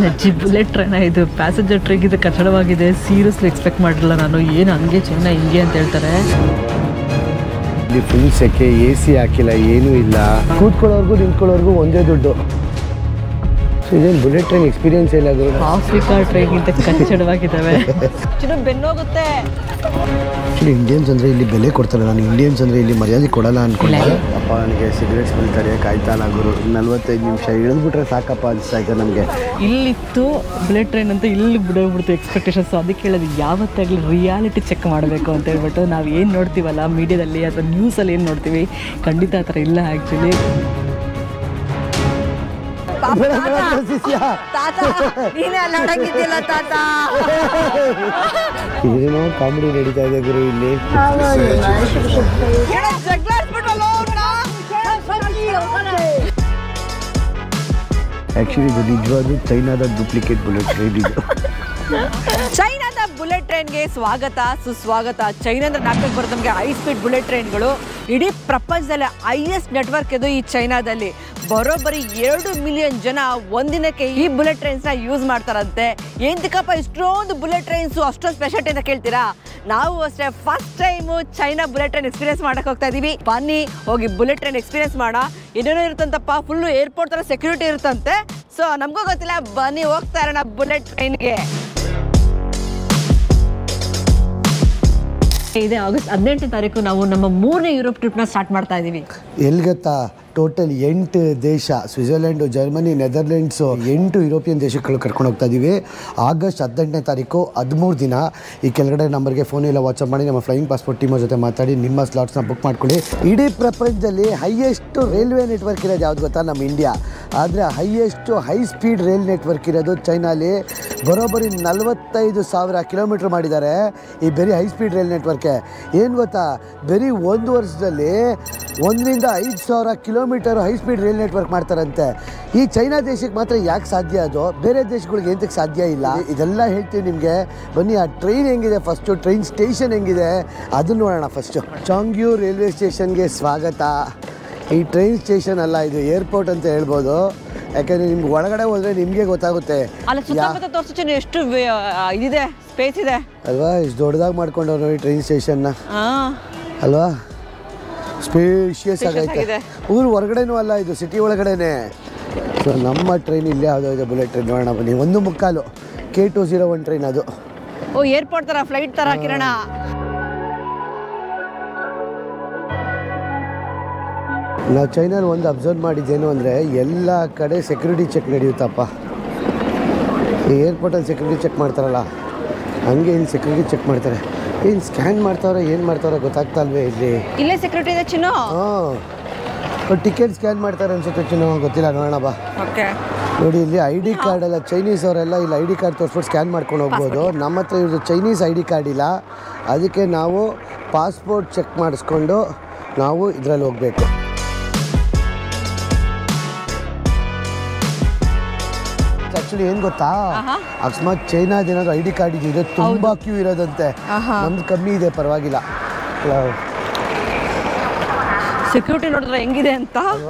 ಅಜ್ಜಿ ಬುಲೆಟ್ ಟ್ರೈನ ಇದು passenger train ಇದು ಕಟ್ಟಡವಾಗಿದೆ. ಸೀರಿಯಸ್ಲಿ ಎಕ್ಸ್ಪೆಕ್ಟ್ ಮಾಡಿರಲಿಲ್ಲ ನಾನು. ಏನು ಹಂಗೆ ಚೈನಾ ಹಿಂಗೆ ಅಂತ ಹೇಳ್ತಾರೆ. ಇಲ್ಲಿ ಫುಲ್ ಸೆಕೆ, AC ಹಾಕಿಲ್ಲ, ಏನೂ ಇಲ್ಲ. ಕೂತ್ಕೊಳ್ಳೋರ್ಗು ನಿಂತ್ಕೊಳ್ಳೋರ್ಗು ಒಂದೇ ದುಡ್ಡು. ಇದೇನು ಬುಲೆಟ್ ಟ್ರೈನ್ ಎಕ್ಸ್ಪೀರಿಯನ್ಸ್ ಇಲ್ಲ. ಅದು ಆಫ್ರಿಕಾ ಟ್ರೈನ್ಗಿಂತ ಕಚ್ಚಡವಾಗಿದ್ದಾವೆ. ಬೆನ್ನೋಗುತ್ತೆ. ಆ್ಯಕ್ಚುಲಿ ಇಂಡಿಯನ್ಸ್ ಅಂದರೆ ಇಲ್ಲಿ ಬೆಲೆ ಕೊಡ್ತಾರೆ. ನಾನು ಇಂಡಿಯನ್ಸ್ ಅಂದರೆ ಇಲ್ಲಿ ಮರ್ಯಾದೆ ಕೊಡಲ್ಲ ಅಂದ್ಕೊಂಡೆ. ಅಪ್ಪ ನನಗೆ ಸಿಗರೇಟ್ ಸ್ಮೆಲ್ ತಡೆಯೋಕೆ ಆಯ್ತಲ್ಲ ಗುರು. 45 ನಿಮಿಷ ಇಳಿದ್ಬಿಟ್ರೆ ಸಾಕಪ್ಪ ಅನಿಸ್ತಾ ಇದೆ ನಮಗೆ. ಇಲ್ಲಿತ್ತು ಬುಲೆಟ್ ಟ್ರೈನ್ ಅಂತ ಇಲ್ಲಿ ಬಿಡೋಗ್ಬಿಡ್ತು ಎಕ್ಸ್ಪೆಕ್ಟೇಷನ್ಸ್. ಅದಕ್ಕೆ ಹೇಳೋದು ಯಾವತ್ತಾಗಲಿ ರಿಯಾಲಿಟಿ ಚೆಕ್ ಮಾಡಬೇಕು ಅಂತ ಹೇಳ್ಬಿಟ್ಟು ನಾವು ಏನು ನೋಡ್ತೀವಲ್ಲ ಮೀಡಿಯಾದಲ್ಲಿ ಅಥವಾ ನ್ಯೂಸಲ್ಲಿ ಏನು ನೋಡ್ತೀವಿ ಖಂಡಿತ ಆ ಥರ ಇಲ್ಲ ಆ್ಯಕ್ಚುಲಿ. ಇದೇನೋ ಕಾಮಿಡಿ ನಡೀತಾ ಇದೆ ಗುರು ಇಲ್ಲಿ. ಆಕ್ಚುಲಿ ಇದು ನಿಜವಾದ ಚೈನಾದ ಡೂಪ್ಲಿಕೇಟ್ ಬುಲೆಟ್ ಟ್ರೈನ್ ಇದು. ಚೈನಾದ ಬುಲೆಟ್ ಟ್ರೈನ್ಗೆ ಸ್ವಾಗತ ಸುಸ್ವಾಗತ. ಚೈನಾ ಅಂದ್ರೆ ನಾಲ್ಕು ಬರುತ್ತೆ ನಮಗೆ ಹೈ ಸ್ಪೀಡ್ ಬುಲೆಟ್ ಟ್ರೈನ್ಗಳು. ಇಡೀ ಪ್ರಪಂಚದಲ್ಲಿ ಹೈಯೆಸ್ಟ್ ನೆಟ್ವರ್ಕ್ ಇದು ಈ ಚೈನಾದಲ್ಲಿ. ಬರೋಬ್ಬರಿ 2 ಮಿಲಿಯನ್ ಜನ ಒಂದಿನಕ್ಕೆ ಈ ಬುಲೆಟ್ ಟ್ರೈನ್ಸ್ನ ಯೂಸ್ ಮಾಡ್ತಾರಂತೆ. ಏಂತಕ್ಕಪ್ಪ ಇಷ್ಟೊಂದು ಬುಲೆಟ್ ಟ್ರೈನ್ಸು ಅಷ್ಟೊಂದು ಸ್ಪೆಷಾಲಿಟಿ ಅಂತ ಕೇಳ್ತೀರಾ? ನಾವು ಅಷ್ಟೇ first time China bullet train experience ಮಾಡಕ್ಕೆ ಹೋಗ್ತಾ ಇದೀವಿ. ಬನ್ನಿ ಹೋಗಿ ಬುಲೆಟ್ ಟ್ರೈನ್ ಎಕ್ಸ್ಪೀರಿಯನ್ಸ್ ಮಾಡೋಣ. ಏನೇನೋ ಇರುತ್ತಂತಪ್ಪ, ಫುಲ್ಲು ಏರ್ಪೋರ್ಟ್ ಥರ ಸೆಕ್ಯೂರಿಟಿ ಇರುತ್ತಂತೆ. ಸೊ ನಮಗೂ ಗೊತ್ತಿಲ್ಲ, ಬನ್ನಿ ಹೋಗ್ತಾ ಇರೋಣ ಬುಲೆಟ್ ಟ್ರೈನ್ಗೆ. ಇದೆ ಆಗಸ್ಟ್ 18ನೇ ತಾರೀಕು ನಾವು ನಮ್ಮ 3ನೇ ಯುರೋಪ್ ಟ್ರಿಪ್ನ ಸ್ಟಾರ್ಟ್ ಮಾಡ್ತಾ ಇದ್ದೀವಿ. ಎಲ್ಲಿ ಗೊತ್ತಾ? ಟೋಟಲ್ 8 ದೇಶ, ಸ್ವಿಟ್ಜರ್ಲೆಂಡು, ಜರ್ಮನಿ, ನೆದರ್ಲೆಂಡ್ಸು, 8 ಯುರೋಪಿಯನ್ ದೇಶಗಳು ಕರ್ಕೊಂಡು ಹೋಗ್ತಾ ಇದ್ದೀವಿ. ಆಗಸ್ಟ್ 18ನೇ ತಾರೀಕು 13 ದಿನ. ಈ ಕೆಳಗಡೆ ನಂಬರ್ಗೆ ಫೋನ್ ಇಲ್ಲ ವಾಟ್ಸಪ್ ಮಾಡಿ ನಮ್ಮ ಫ್ಲೈಯಿಂಗ್ ಪಾಸ್ಪೋರ್ಟ್ ಟೀಮ್ ಜೊತೆ ಮಾತಾಡಿ ನಿಮ್ಮ ಸ್ಲಾಟ್ಸ್ನ ಬುಕ್ ಮಾಡ್ಕೊಳ್ಳಿ. ಇಡೀ ಪ್ರಪಂಚದಲ್ಲಿ ಹೈಯೆಸ್ಟ್ ರೈಲ್ವೆ ನೆಟ್ವರ್ಕ್ ಇರೋದು ಯಾವ್ದು ಗೊತ್ತಾ? ನಮ್ಮ ಇಂಡಿಯಾ. ಆದರೆ highest high speed rail network ಇರೋದು ಚೈನಾಲಿ. ಬರೋಬ್ಬರಿ 45,000 ಕಿಲೋಮೀಟ್ರ್ ಮಾಡಿದ್ದಾರೆ ಈ ಬರೀ ಹೈ ಸ್ಪೀಡ್ ರೈಲ್ ನೆಟ್ವರ್ಕೆ. ಏನು ಗೊತ್ತಾ? ಬರೀ 1 ವರ್ಷದಲ್ಲಿ 1ರಿಂದ 5,000 kilometre high speed rail network ಮಾಡ್ತಾರಂತೆ. ಈ ಚೈನಾ ದೇಶಕ್ಕೆ ಮಾತ್ರ ಯಾಕೆ ಸಾಧ್ಯ? ಅದು ಬೇರೆ ದೇಶಗಳಿಗೆ ಎಂತಕ್ಕೆ ಸಾಧ್ಯ ಇಲ್ಲ? ಇದೆಲ್ಲ ಹೇಳ್ತೀವಿ ನಿಮಗೆ. ಬನ್ನಿ, ಆ ಟ್ರೈನ್ ಹೆಂಗಿದೆ ಫಸ್ಟು, ಟ್ರೈನ್ ಸ್ಟೇಷನ್ ಹೆಂಗಿದೆ ಅದನ್ನು ನೋಡೋಣ. ಫಸ್ಟು ಚಾಂಗ್ಯೂ ರೈಲ್ವೆ ಸ್ಟೇಷನ್ಗೆ ಸ್ವಾಗತ. ಈ ಟ್ರೈನ್ ಸ್ಟೇಷನ್ ಅಲ್ಲ, ಇದು ಏರ್ಪೋರ್ಟ್ ಅಂತ ಹೇಳ್ಬೋದು. ಯಾಕಂದರೆ ನಿಮ್ಗೆ ಒಳಗಡೆ ಹೋದರೆ ನಿಮಗೆ ಗೊತ್ತಾಗುತ್ತೆ. ಎಷ್ಟು ಇದಿದೆ, ಸ್ಪೇಸ್ ಇದೆ ಅಲ್ವಾ? ಇಷ್ಟು ದೊಡ್ಡದಾಗಿ ಮಾಡ್ಕೊಂಡವ್ರು ನೋಡಿ ಟ್ರೈನ್ ಸ್ಟೇಷನ್ನ ಅಲ್ವಾ? ಸ್ಪೇಷಿಯಸ್ ಆಗೈತೆ. ಊರು ಹೊರಗಡೆನೂ ಅಲ್ಲ, ಇದು ಸಿಟಿ ಒಳಗಡೆನೆ. ಸೊ ನಮ್ಮ ಟ್ರೈನ್ ಇಲ್ಲೇ ಯಾವುದೋ ಇದೆ ಬುಲೆಟ್ ಟ್ರೈನ್. ನೋಡೋಣ ಬನ್ನಿ. 1:45 K201 ಟ್ರೈನ್ ಅದು. ಓ, ಏರ್ಪೋರ್ಟ್ ಥರ, ಫ್ಲೈಟ್ ಥರ ಕಿರಣ. ನಾವು ಚೈನಲ್ಲಿ ಒಂದು ಅಬ್ಸರ್ವ್ ಮಾಡಿದ್ದೇನು ಅಂದರೆ ಎಲ್ಲ ಕಡೆ ಸೆಕ್ಯೂರಿಟಿ ಚೆಕ್ ನಡೆಯುತ್ತಪ್ಪ. ಈ ಏರ್ಪೋರ್ಟಲ್ಲಿ ಸೆಕ್ಯೂರಿಟಿ ಚೆಕ್ ಮಾಡ್ತಾರಲ್ಲ ಹಂಗೆ ಇಲ್ಲಿ ಸೆಕ್ಯೂರಿಟಿ ಚೆಕ್ ಮಾಡ್ತಾರೆ. ಏನು ಸ್ಕ್ಯಾನ್ ಮಾಡ್ತಾವ್ರೆ, ಏನು ಮಾಡ್ತಾವ್ರೆ ಗೊತ್ತಾಗ್ತಾ ಅಲ್ವೇ? ಇಲ್ಲೇ ಸೆಕ್ಯೂರಿಟಿ ಇದೆ ಚಿನ್ನು. ಹಾಂ, ಟಿಕೆಟ್ ಸ್ಕ್ಯಾನ್ ಮಾಡ್ತಾರೆ ಅನ್ಸುತ್ತೆ ಚಿನ್ನು, ಗೊತ್ತಿಲ್ಲ, ನೋಡೋಣ ಬಾ. ಓಕೆ, ನೋಡಿ ಇಲ್ಲಿ ID ಕಾರ್ಡ್ ಎಲ್ಲ ಚೈನೀಸ್ ಅವರೆಲ್ಲ ಇಲ್ಲಿ ID ಕಾರ್ಡ್ ತೋರಿಸ್ಬಿಟ್ಟು ಸ್ಕ್ಯಾನ್ ಮಾಡ್ಕೊಂಡು ಹೋಗ್ಬೋದು. ನಮ್ಮ ಹತ್ರ ಇವ್ರದ್ದು ಚೈನೀಸ್ ID ಕಾರ್ಡ್ ಇಲ್ಲ, ಅದಕ್ಕೆ ನಾವು ಪಾಸ್ಪೋರ್ಟ್ ಚೆಕ್ ಮಾಡಿಸ್ಕೊಂಡು ನಾವು ಇದರಲ್ಲಿ ಹೋಗಬೇಕು. ಆ್ಯಕ್ಚುಲಿ ಏನು ಗೊತ್ತಾ? ಅಕಸ್ಮಾತ್ ಚೈನಾದೇನಾದ್ರು ID ಕಾರ್ಡ್ ಇದೆ ತುಂಬ ಕ್ಯೂ ಇರೋದಂತೆ. ನಮ್ದು ಕಮ್ಮಿ ಇದೆ, ಪರವಾಗಿಲ್ಲ. ಸೆಕ್ಯೂರಿಟಿ ನೋಡಿದ್ರೆ ಹೆಂಗಿದೆ ಅಂತ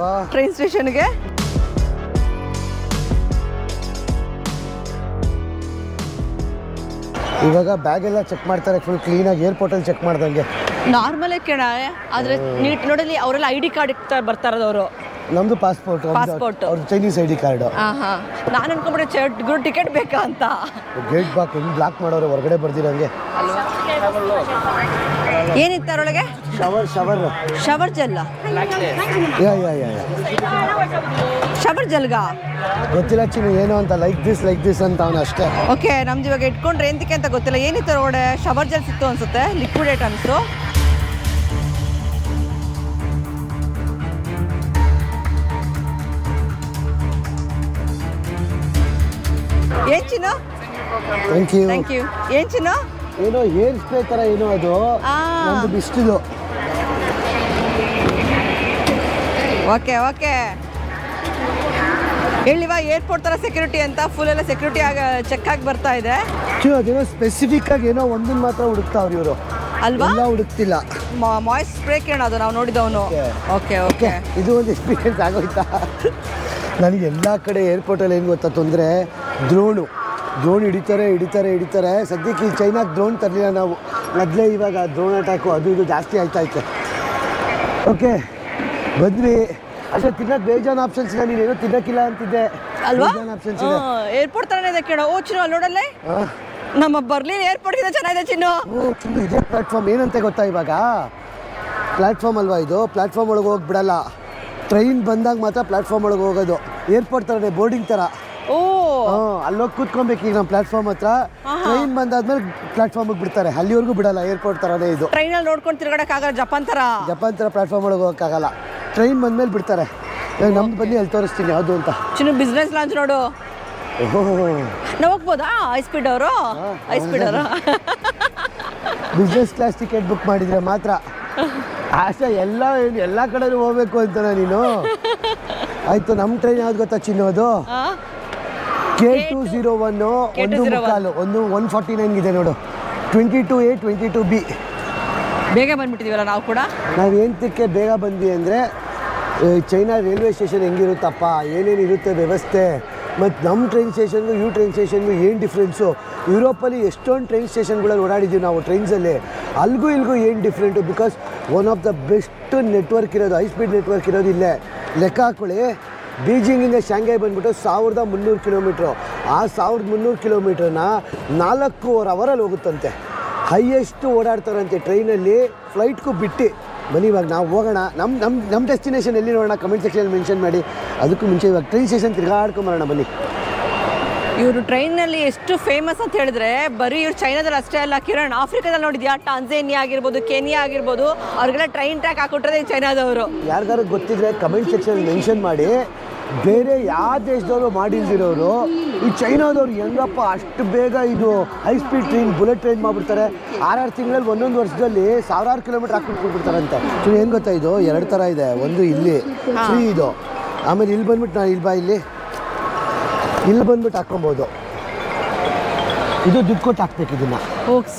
ಟ್ರೈನ್ ಸ್ಟೇಷನ್ಗೆ. ಇವಾಗ ಬ್ಯಾಗ್ ಎಲ್ಲ ಚೆಕ್ ಮಾಡ್ತಾರೆ ಫುಲ್ ಕ್ಲೀನಾಗಿ, ಏರ್ಪೋರ್ಟಲ್ಲಿ ಚೆಕ್ ಮಾಡ್ದಂಗೆ. ನಾರ್ಮಲೇ ಕೇಳ, ಆದರೆ ನೀಟ್ ನೋಡಲಿ ಅವರೆಲ್ಲ ID ಕಾರ್ಡ್ ಇರ್ತಾರೆ, ಬರ್ತಾರದವರು. ನಮ್ಮದು ಪಾಸ್ಪೋರ್ಟ್, ಅವ್ರ ಚೈನೀಸ್ ID ಕಾರ್ಡ್. ನಾನು ಅನ್ಕೊಂಡ್ಬಿಟ್ಟೆ ಟಿಕೆಟ್ ಬೇಕಾ ಅಂತ. ಗೇಟ್ ಬಾಕ್ ಹೆಂಗೆ ಬ್ಲಾಕ್ ಮಾಡೋರು ಹೊರಗಡೆ ಬರ್ದಿರಂಗೆ. ಏನಿತ್ತು ಅವರೊಳಗೆ? Shower gel. ಶವರ್ ಜೆಲ್ಗಾ ಗೊತ್ತಿಲ್ಲ ಚಿನ್ನು, ಏನು ಅಂತ. ಲೈಕ್ ದಿಸ್ ಅಂತ ಅವನು ಅಷ್ಟೇ. ಓಕೆ, ನಮ್ದು ಇವಾಗ ಇಟ್ಕೊಂಡ್ರೆ ಎಂತಕ್ಕೆ ಅಂತ ಗೊತ್ತಿಲ್ಲ. ಏನಿತ್ತು ಅವರೊಳಗಡೆ? ಶವರ್ ಜೆಲ್ ಸಿಕ್ತು ಅನ್ಸುತ್ತೆ, ಲಿಕ್ವಿಡೇಟ್ ಅನ್ಸು. ಏನ್ ಚಿನ್ನು? Thank you. ಏನ್ ಚಿನ್ನು? ಏನೋ ಏರ್ ಸ್ಪ್ರೇ ಥರ ಏನೋ ಅದು, ಒಂದು ಬಿಸ್ಟಿದು. ಓಕೆ ಓಕೆ, ಹೇಳಿವಾ ಏರ್ಪೋರ್ಟ್ ಥರ ಸೆಕ್ಯೂರಿಟಿ ಅಂತ. ಫುಲ್ ಎಲ್ಲ ಸೆಕ್ಯೂರಿಟಿ ಚೆಕ್ ಆಗಿ ಬರ್ತಾ ಇದೆ. ಅದೇನೋ ಸ್ಪೆಸಿಫಿಕ್ ಆಗಿ ಏನೋ ಒಂದನ್ನು ಮಾತ್ರ ಹುಡುಕ್ತಾವ್ರು ಇವರು ಅಲ್ವಾ? ಹುಡುಕ್ತಿಲ್ಲ. ಮಾಯ್ಸ್ ಸ್ಪ್ರೇ ಕೇಳೋದು ನಾವು ನೋಡಿದವನು. ಓಕೆ ಓಕೆ, ಇದು ಒಂದು ಎಕ್ಸ್ಪೀರಿಯನ್ಸ್ ಆಗೋಯ್ತಾ? ನನಗೆ ಎಲ್ಲ ಕಡೆ ಏರ್ಪೋರ್ಟಲ್ಲಿ ಏನು ಗೊತ್ತಾ ತೊಂದರೆ? ಡ್ರೋನ್ ಹಿಡಿತಾರೆ. ಸದ್ಯಕ್ಕೆ ಈ ಚೈನಾಗೆ ಡ್ರೋನ್ ತರಲಿಲ್ಲ ನಾವು, ಮೊದಲೇ ಇವಾಗ ಡ್ರೋನ್ ಅಟ್ಯಾಕು ಅದು ಇದು ಜಾಸ್ತಿ ಆಯ್ತೈತೆ. ಓಕೆ ಬಂದ್ವಿ. ಅಷ್ಟೇ ತಿನ್ನಕ್ಕೆ ಬೇಜಾನ್ ಆಪ್ಷನ್ಸ್ ಇದೆ, ನೀನೇನೋ ತಿನ್ನಕ್ಕಿಲ್ಲ ಅಂತಿದ್ದೆ ಅಲ್ವಾ? ಆಪ್ಷನ್ಸ್ ಇದೆ. ಏರ್ಪೋರ್ಟ್ ಥರನೇ ಇದೆ ಕೇಳೋ. ಓ ಚಿನ್ನು ಅಲ್ಲೋಡಲ್ಲೇ ನಮ್ಮ ಬರ್ಲಿನ್ ಏರ್ಪೋರ್ಟ್ ಇದೆ, ಚೆನ್ನಾಗಿದೆ ಚಿನ್ನು. ಚಿನ್ನು ಇದೇ ಪ್ಲಾಟ್ಫಾರ್ಮ್ ಏನಂತ ಗೊತ್ತಾ, ಇವಾಗ ಪ್ಲಾಟ್ಫಾರ್ಮ್ ಅಲ್ವಾ ಇದು, ಪ್ಲಾಟ್ಫಾರ್ಮ್ ಒಳಗೆ ಹೋಗಿ ಬಿಡಲ್ಲ, ಟ್ರೈನ್ ಬಂದಾಗ ಮಾತ್ರ ಪ್ಲಾಟ್ಫಾರ್ಮ್ ಒಳಗೆ ಹೋಗೋದು. ಏರ್ಪೋರ್ಟ್ ಥರನೇ, ಬೋರ್ಡಿಂಗ್ ಥರ. ಓ ಅಲ್ಲೋಗಿ ಕೂತ್ಕೊಬೇಕು ಈಗ ನಮ್ಮ ಪ್ಲಾಟ್ಫಾರ್ಮ್ ಹತ್ರ. ಟ್ರೈನ್ ಬಂದಾದ್ಮೇಲೆ ಪ್ಲಾಟ್ಫಾರ್ಮಿಗೆ ಬಿಡ್ತಾರೆ, ಅಲ್ಲಿವರೆಗೂ ಬಿಡಲ್ಲ. ಏರ್ಪೋರ್ಟ್ ಥರನೇ ಇದು. ಟ್ರೈನಲ್ಲಿ ನೋಡ್ಕೊಂಡು ತಿರ್ಗಡಕ್ಕಾಗಲ್ಲ, ಜಪಾನ್ ಥರ ಪ್ಲಾಟ್ಫಾರ್ಮ್ ಒಳಗೆ ಹೋಗೋಕ್ಕಾಗಲ್ಲ, ಟ್ರೈನ್ ಬಂದ್ಮೇಲೆ ಬಿಡ್ತಾರೆ. ಇವಾಗ ನಮ್ದು ಬನ್ನಿ ಅಲ್ಲಿ ತೋರಿಸ್ತೀನಿ ಯಾವುದು ಅಂತ. ಚಿನ್ನು ಬಿಸ್ನೆಸ್ ಲಾಂಚ್ ನೋಡು. ನಾವು ಹೋಗ್ಬೋದಾ ಹೈ ಸ್ಪೀಡ್ ಅವರು? ಬಿಸ್ನೆಸ್ ಕ್ಲಾಸ್ ಟಿಕೆಟ್ ಬುಕ್ ಮಾಡಿದರೆ ಮಾತ್ರ. ಆಸೆ ಎಲ್ಲ ಕಡೆನೂ ಹೋಗ್ಬೇಕು ಅಂತಾನ ನೀನು? ಆಯಿತು, ನಮ್ಮ ಟ್ರೈನ್ ಯಾವ್ದು ಗೊತ್ತಾ ಚಿನ್ನು? ಅದು K201 149 ಇದೆ ನೋಡು. 22A 22B. ಬೇಗ ಬಂದ್ಬಿಟ್ಟಿದೀವಲ್ಲ ನಾವು ಕೂಡ. ನಾವು ಏನಕ್ಕೆ ಬೇಗ ಬಂದ್ವಿ ಅಂದರೆ, ಚೈನಾ ರೈಲ್ವೆ ಸ್ಟೇಷನ್ ಹೆಂಗಿರುತ್ತಪ್ಪ, ಏನೇನಿರುತ್ತೆ ವ್ಯವಸ್ಥೆ, ಮತ್ತು ನಮ್ಮ ಟ್ರೈನ್ ಸ್ಟೇಷನ್ಗೂ ಟ್ರೈನ್ ಸ್ಟೇಷನ್ಗೂ ಏನು ಡಿಫ್ರೆನ್ಸು. ಯುರೋಪಲ್ಲಿ ಎಷ್ಟೊಂದು ಟ್ರೈನ್ ಸ್ಟೇಷನ್ಗಳಲ್ಲಿ ಓಡಾಡಿದ್ದೀವಿ ನಾವು ಟ್ರೈನ್ಸಲ್ಲಿ, ಅಲ್ಲಿಗೂ ಇಲ್ಲಿಗೂ ಏನು different. Because one of the best network ಇರೋದು, ಹೈ ಸ್ಪೀಡ್ ನೆಟ್ವರ್ಕ್ ಇರೋದು ಇಲ್ಲೇ. ಲೆಕ್ಕ ಹಾಕೊಳ್ಳಿ, ಬೀಜಿಂಗಿಂದ ಶಾಂಘೈ ಬಂದ್ಬಿಟ್ಟು 1300 ಕಿಲೋಮೀಟ್ರು. ಆ 1300 ಕಿಲೋಮೀಟ್ರನ್ನ 4.5 ಅವರಲ್ಲಿ ಹೋಗುತ್ತಂತೆ. ಹೈಯೆಸ್ಟು ಓಡಾಡ್ತಾರಂತೆ ಟ್ರೈನಲ್ಲಿ, ಫ್ಲೈಟ್ಗೂ ಬಿಟ್ಟು. ಬನ್ನಿ ಇವಾಗ ನಾವು ಹೋಗೋಣ. ನಮ್ಮ ಡೆಸ್ಟಿನೇಷನ್ ಎಲ್ಲಿ ನೋಡೋಣ ಕಮೆಂಟ್ ಸೆಕ್ಷನಲ್ಲಿ ಮೆನ್ಷನ್ ಮಾಡಿ. ಅದಕ್ಕೂ ಮುಂಚೆ ಇವಾಗ ಟ್ರೈನ್ ಸ್ಟೇಷನ್ ತಿರ್ಗಾಡ್ಕೊಂಬರೋಣ ಬನ್ನಿ. ಇವರು ಟ್ರೈನಲ್ಲಿ ಎಷ್ಟು ಫೇಮಸ್ ಅಂತ ಹೇಳಿದ್ರೆ, ಬರೀ ಇವ್ರು ಚೈನಾದಲ್ಲಿ ಅಷ್ಟೇ ಅಲ್ಲ ಕಿರಣ್, ಆಫ್ರಿಕಾದಲ್ಲಿ ನೋಡಿದ್ಯಾ, ಟಾಂಜೇನಿಯಾ ಆಗಿರ್ಬೋದು, ಕೆನಿಯಾ ಆಗಿರ್ಬೋದು, ಅವ್ರಿಗೆಲ್ಲ ಟ್ರೈನ್ ಟ್ರ್ಯಾಕ್ ಹಾಕೊಟ್ರೆ ಚೈನಾದವರು. ಯಾರಿಗಾರು ಗೊತ್ತಿದ್ರೆ ಕಮೆಂಟ್ ಸೆಕ್ಷನಲ್ಲಿ ಮೆನ್ಷನ್ ಮಾಡಿ. ಬೇರೆ ಯಾವ ದೇಶದವರು ಮಾಡಿಲ್ದಿರೋರು ಈ ಚೈನಾದವ್ರು ಹೆಂಗಪ್ಪ ಅಷ್ಟು ಬೇಗ ಇದು high speed train, bullet train ಮಾಡಿಬಿಡ್ತಾರೆ. 6 ತಿಂಗಳಲ್ಲಿ 1 ವರ್ಷದಲ್ಲಿ 1000 ಕಿಲೋಮೀಟ್ರ್ ಹಾಕ್ಬಿಟ್ಬಿಡ್ತಾರಂತೆ. ಸೊ ಏನು ಗೊತ್ತಾ, ಇದು 2 ಥರ ಇದೆ. ಒಂದು ಇಲ್ಲಿ ಫ್ರೀ ಇದು, ಆಮೇಲೆ ಇಲ್ಲಿ ಬಂದ್ಬಿಟ್ಟು ನಾನು ಇಲ್ಲಿ ಬಂದ್ಬಿಟ್ಟು ಹಾಕ್ಕೊಬೋದು. ಇದು ದುಡ್ಡು ಕೊಟ್ಟು ಹಾಕ್ಬೇಕು, ಇದನ್ನು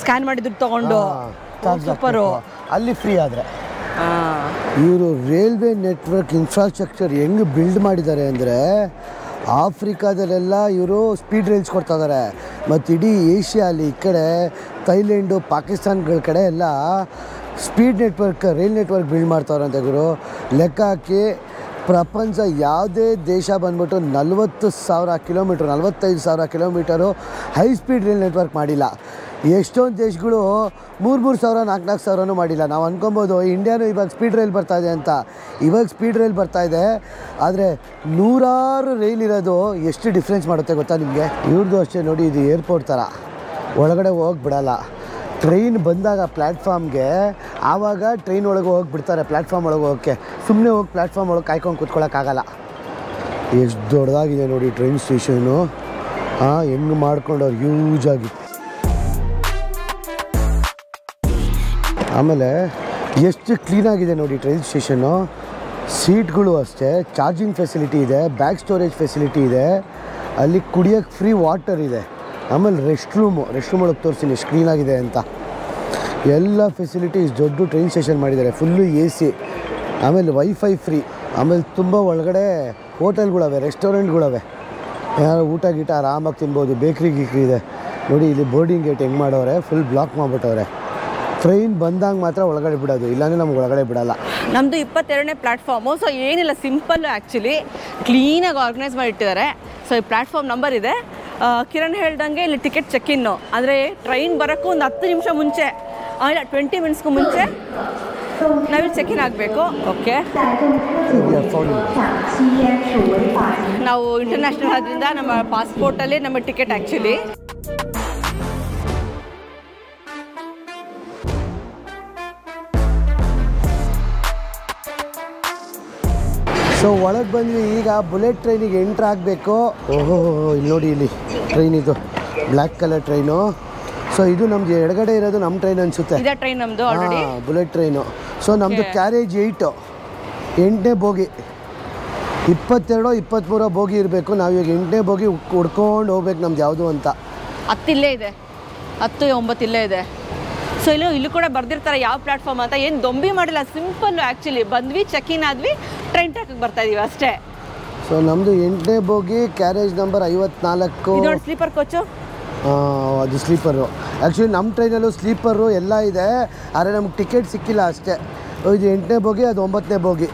ಸ್ಕ್ಯಾನ್ ಮಾಡಿ ದುಡ್ಡು ತೊಗೊಂಡು ಸೂಪರು. ಅಲ್ಲಿ ಫ್ರೀ ಆದರೆ ಇವರು ರೈಲ್ವೆ ನೆಟ್ವರ್ಕ್ ಇನ್ಫ್ರಾಸ್ಟ್ರಕ್ಚರ್ ಹೆಂಗೆ ಬಿಲ್ಡ್ ಮಾಡಿದ್ದಾರೆ ಅಂದರೆ, ಆಫ್ರಿಕಾದಲ್ಲೆಲ್ಲ ಇವರು ಸ್ಪೀಡ್ ರೈಲ್ಸ್ ಕೊಡ್ತಾ ಇದ್ದಾರೆ. ಮತ್ತು ಇಡೀ ಏಷ್ಯಾಲಿ ಈ ಕಡೆ ಥೈಲ್ಯಾಂಡು, ಪಾಕಿಸ್ತಾನ್ಗಳ ಕಡೆ ಎಲ್ಲ speed network, rail network build ಮಾಡ್ತಾವ್ರಂತೆ ಗುರು. ಲೆಕ್ಕ ಹಾಕಿ ಪ್ರಪಂಚ ಯಾವುದೇ ದೇಶ ಬಂದ್ಬಿಟ್ಟು 40,000 kilometre, 45,000 kilometre high speed rail network ಮಾಡಿಲ್ಲ. ಎಷ್ಟೊಂದು ದೇಶಗಳು 3,000 4,000 ಮಾಡಿಲ್ಲ. ನಾವು ಅಂದ್ಕೊಬೋದು ಇಂಡಿಯಾನು ಇವಾಗ ಸ್ಪೀಡ್ ರೈಲ್ ಬರ್ತಾಯಿದೆ ಅಂತ. ಇವಾಗ ಸ್ಪೀಡ್ ರೈಲ್ ಬರ್ತಾಯಿದೆ, ಆದರೆ 100 ರೈಲ್ ಇರೋದು ಎಷ್ಟು ಡಿಫ್ರೆನ್ಸ್ ಮಾಡುತ್ತೆ ಗೊತ್ತಾ ನಿಮಗೆ? ಇವ್ರದ್ದು ಅಷ್ಟೇ ನೋಡಿ, ಇದು ಏರ್ಪೋರ್ಟ್ ಥರ, ಒಳಗಡೆ ಹೋಗಿ ಬಿಡಲ್ಲ. ಟ್ರೈನ್ ಬಂದಾಗ ಪ್ಲ್ಯಾಟ್ಫಾರ್ಮ್ಗೆ, ಆವಾಗ ಟ್ರೈನ್ ಒಳಗೆ ಹೋಗಿಬಿಡ್ತಾರೆ. ಪ್ಲ್ಯಾಟ್ಫಾರ್ಮ್ ಒಳಗೆ ಹೋಗೋಕ್ಕೆ ಸುಮ್ಮನೆ ಹೋಗಿ ಪ್ಲ್ಯಾಟ್ಫಾರ್ಮ್ ಒಳಗೆ ಕಾಯ್ಕೊಂಡು ಕೂತ್ಕೊಳ್ಳೋಕ್ಕಾಗಲ್ಲ. ಎಷ್ಟು ದೊಡ್ಡದಾಗಿದೆ ನೋಡಿ ಟ್ರೈನ್ ಸ್ಟೇಷನು. ಹೆಂಗೆ ಮಾಡ್ಕೊಂಡವ್ರು ಯೂಜಾಗಿ. ಆಮೇಲೆ ಎಷ್ಟು ಕ್ಲೀನಾಗಿದೆ ನೋಡಿ ಟ್ರೈನ್ ಸ್ಟೇಷನ್ನು. ಸೀಟ್ಗಳು ಅಷ್ಟೇ, ಚಾರ್ಜಿಂಗ್ ಫೆಸಿಲಿಟಿ ಇದೆ, ಬ್ಯಾಗ್ ಸ್ಟೋರೇಜ್ ಫೆಸಿಲಿಟಿ ಇದೆ, ಅಲ್ಲಿ ಕುಡಿಯೋಕ್ಕೆ ಫ್ರೀ ವಾಟರ್ ಇದೆ. ಆಮೇಲೆ ರೆಸ್ಟ್ ರೂಮ್ ಒಳಗೆ ತೋರಿಸ್ತೀನಿ ಎಷ್ಟು ಕ್ಲೀನಾಗಿದೆ ಅಂತ. ಎಲ್ಲ ಫೆಸಿಲಿಟೀಸ್ ದೊಡ್ಡ ಟ್ರೈನ್ ಸ್ಟೇಷನ್ ಮಾಡಿದ್ದಾರೆ, ಫುಲ್ಲು AC. ಆಮೇಲೆ ವೈಫೈ ಫ್ರೀ. ಆಮೇಲೆ ತುಂಬ ಒಳಗಡೆ ಹೋಟೆಲ್ಗಳವೆ, ರೆಸ್ಟೋರೆಂಟ್ಗಳವೆ, ಯಾರು ಊಟ ಗೀಟ ಆರಾಮಾಗಿ ತಿನ್ಬೋದು. ಬೇಕ್ರಿ ಗೀಕ್ರಿ ಇದೆ ನೋಡಿ. ಇಲ್ಲಿ ಬೋರ್ಡಿಂಗ್ ಗೇಟ್ ಹೆಂಗೆ ಮಾಡೋರೆ, ಫುಲ್ ಬ್ಲಾಕ್ ಮಾಡಿಬಿಟ್ಟವ್ರೆ. ಟ್ರೈನ್ ಬಂದಾಗ ಮಾತ್ರ ಒಳಗಡೆ ಬಿಡೋದು, ಇಲ್ಲಾಂದರೆ ನಮ್ಗೆ ಒಳಗಡೆ ಬಿಡೋಲ್ಲ. ನಮ್ಮದು 22ನೇ ಪ್ಲ್ಯಾಟ್ಫಾರ್ಮು. ಸೊ ಏನಿಲ್ಲ, ಸಿಂಪಲ್ಲು ಆ್ಯಕ್ಚುಲಿ, ಕ್ಲೀನಾಗಿ ಆರ್ಗನೈಸ್ ಮಾಡಿಟ್ಟಿದ್ದಾರೆ. ಸೊ ಈ ಪ್ಲ್ಯಾಟ್ಫಾರ್ಮ್ ನಂಬರ್ ಇದೆ. ಕಿರಣ್ ಹೇಳ್ದಂಗೆ ಇಲ್ಲಿ ಟಿಕೆಟ್ ಚೆಕ್-ಇನ್ನು ಅಂದರೆ ಟ್ರೈನ್ ಬರೋಕ್ಕೂ ಒಂದು 10 ನಿಮಿಷ ಮುಂಚೆ, ಇಲ್ಲ 20 ಮಿನಿಟ್ಸ್ಗೂ ಮುಂಚೆ ನಾವಿಲ್ಲಿ ಚೆಕ್-ಇನ್ ಆಗಬೇಕು. ಓಕೆ, ನಾವು ಇಂಟರ್ನ್ಯಾಷನಲ್ ಆದ್ದರಿಂದ ನಮ್ಮ ಪಾಸ್ಪೋರ್ಟಲ್ಲಿ ನಮ್ಮ ಟಿಕೆಟ್ ಆ್ಯಕ್ಚುಲಿ. ಸೊ ಒಳಗೆ ಬಂದ್ವಿ. ಈಗ ಬುಲೆಟ್ ಟ್ರೈನಿಗೆ ಎಂಟ್ರ್ ಆಗಬೇಕು. ಓಹೋ, ಇಲ್ಲಿ ನೋಡಿ, ಇಲ್ಲಿ ಟ್ರೈನ್ ಇದು ಬ್ಲ್ಯಾಕ್ ಕಲರ್ ಟ್ರೈನು. ಸೊ ಇದು ನಮ್ದು ಎಡಗಡೆ ಇರೋದು ನಮ್ಮ ಟ್ರೈನ್ ಅನಿಸುತ್ತೆ. ಇದೇ ಟ್ರೈನ್ ನಮ್ಮದು ಆಲ್ರೆಡಿ, ಬುಲೆಟ್ ಟ್ರೈನು. ಸೊ ನಮ್ಮದು ಕ್ಯಾರೇಜ್ 8ನೇ ಬೋಗಿ. 22 23 ಬೋಗಿ ಇರಬೇಕು. ನಾವೀಗ 8ನೇ ಬೋಗಿ ಹುಡ್ಕೊಂಡು ಹೋಗ್ಬೇಕು ನಮ್ದು ಯಾವುದು ಅಂತ. 10 ಇಲ್ಲೇ ಇದೆ, 10 9 ಇಲ್ಲೇ ಇದೆ. ಸೊ ಇಲ್ಲೂ ಕೂಡ ಬರ್ದಿರ್ತಾರೆ ಯಾವ ಪ್ಲ್ಯಾಟ್ಫಾರ್ಮ್ ಅಂತ. ಏನು ದೊಂಬಿ ಮಾಡಿಲ್ಲ, ಸಿಂಪಲ್ಲು ಆ್ಯಕ್ಚುಲಿ. ಬಂದ್ವಿ, ಚೆಕ್-ಇನ್ ಆದ್ವಿ, ಟ್ರೈನ್ ಟ್ರ್ಯಾಕಿಗೆ ಬರ್ತಾ ಇದೀವಿ ಅಷ್ಟೇ. ಸೊ ನಮ್ಮದು 8ನೇ ಬೋಗಿ ಕ್ಯಾರೇಜ್ ನಂಬರ್ 54. ಇದೊಂದು ಸ್ಲೀಪರ್ ಕೋಚು. ಅದು ಸ್ಲೀಪರು. ಆ್ಯಕ್ಚುಲಿ ನಮ್ಮ ಟ್ರೈನಲ್ಲೂ ಸ್ಲೀಪರು ಎಲ್ಲ ಇದೆ, ಆದರೆ ನಮ್ಗೆ ಟಿಕೆಟ್ ಸಿಕ್ಕಿಲ್ಲ ಅಷ್ಟೇ. ಇದು 8ನೇ ಬೋಗಿ, ಅದು 9ನೇ ಬೋಗಿ.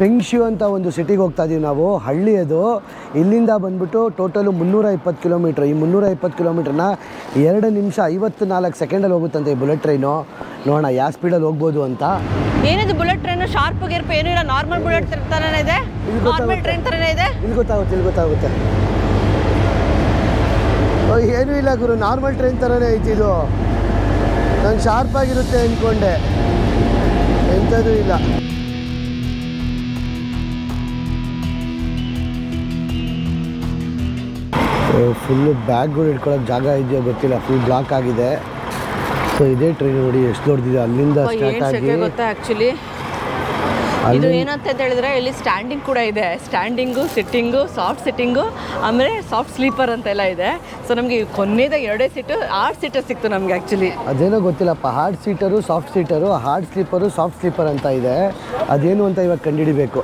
ಪೆಂಗ್ಶು ಅಂತ ಒಂದು ಸಿಟಿಗೆ ಹೋಗ್ತಾ ಇದ್ದೀವಿ ನಾವು. ಹಳ್ಳಿ ಅದು. ಇಲ್ಲಿಂದ ಬಂದ್ಬಿಟ್ಟು ಟೋಟಲು 320 ಕಿಲೋಮೀಟ್ರ್. ಈ 320 ಕಿಲೋಮೀಟ್ರನ್ನ 2 ನಿಮಿಷ 54 ಸೆಕೆಂಡಲ್ಲಿ ಹೋಗುತ್ತಂತೆ ಈ ಬುಲೆಟ್ ಟ್ರೈನು. ನೋಡೋಣ ಯಾವ ಸ್ಪೀಡಲ್ಲಿ ಹೋಗ್ಬೋದು ಅಂತ. ಏನಿದು ಬುಲೆಟ್ ಟ್ರೈನು? ಶಾರ್ಪ್ ಗಿರ್ಪ್ ಏನೂ ಇಲ್ಲ, ನಾರ್ಮಲ್ ಬುಲೆಟ್ ಥರನೇ ಇದೆ, ನಾರ್ಮಲ್ ಟ್ರೈನ್ ಥರನೇ ಇದೆ. ಇಲ್ಲಿ ಗೊತ್ತಾಗುತ್ತೆ. ಏನೂ ಇಲ್ಲ ಗುರು, ನಾರ್ಮಲ್ ಟ್ರೈನ್ ಥರನೇ ಐತಿ ಇದು. ನಾನು ಶಾರ್ಪ್ ಆಗಿರುತ್ತೆ ಅಂದ್ಕೊಂಡೆ, ಎಂಥದ್ದು ಇಲ್ಲ. ಫುಲ್ಲು ಬ್ಯಾಗ್ಗಳು ಇಟ್ಕೊಳ್ಳೋಕೆ ಜಾಗ ಇದೆಯೋ ಗೊತ್ತಿಲ್ಲ, ಫುಲ್ ಬ್ಲಾಕ್ ಆಗಿದೆ. ಸೊ ಇದೇ ಟ್ರೈನ್ ನೋಡಿ ಎಷ್ಟು ದೊಡ್ಡದಿದೆ. ಅಲ್ಲಿಂದ ಸ್ಟಾರ್ಟ್ ಆಗಿ ಗೊತ್ತಾ ಆ್ಯಕ್ಚುಲಿ ಇದು ಏನಂತ ಹೇಳಿದ್ರೆ ಇಲ್ಲಿ ಸ್ಟ್ಯಾಂಡಿಂಗ್ ಕೂಡ ಇದೆ. ಸ್ಟ್ಯಾಂಡಿಂಗು, ಸಿಟ್ಟಿಂಗು, ಸಾಫ್ಟ್ ಸಿಟ್ಟಿಂಗು, ಆಮೇಲೆ ಸಾಫ್ಟ್ ಸ್ಲೀಪರ್ ಅಂತೆಲ್ಲ ಇದೆ. ಸೊ ನಮಗೆ ಕೊನೆಯದ 2 ಸೀಟು 8 ಸೀಟರ್ ಸಿಕ್ತು ನಮಗೆ ಆ್ಯಕ್ಚುಲಿ. ಅದೇನೋ ಗೊತ್ತಿಲ್ಲಪ್ಪ, hard seater, soft seater, hard sleeper, soft sleeper ಅಂತ ಇದೆ. ಅದೇನು ಅಂತ ಇವಾಗ ಕಂಡುಹಿಡಿಬೇಕು.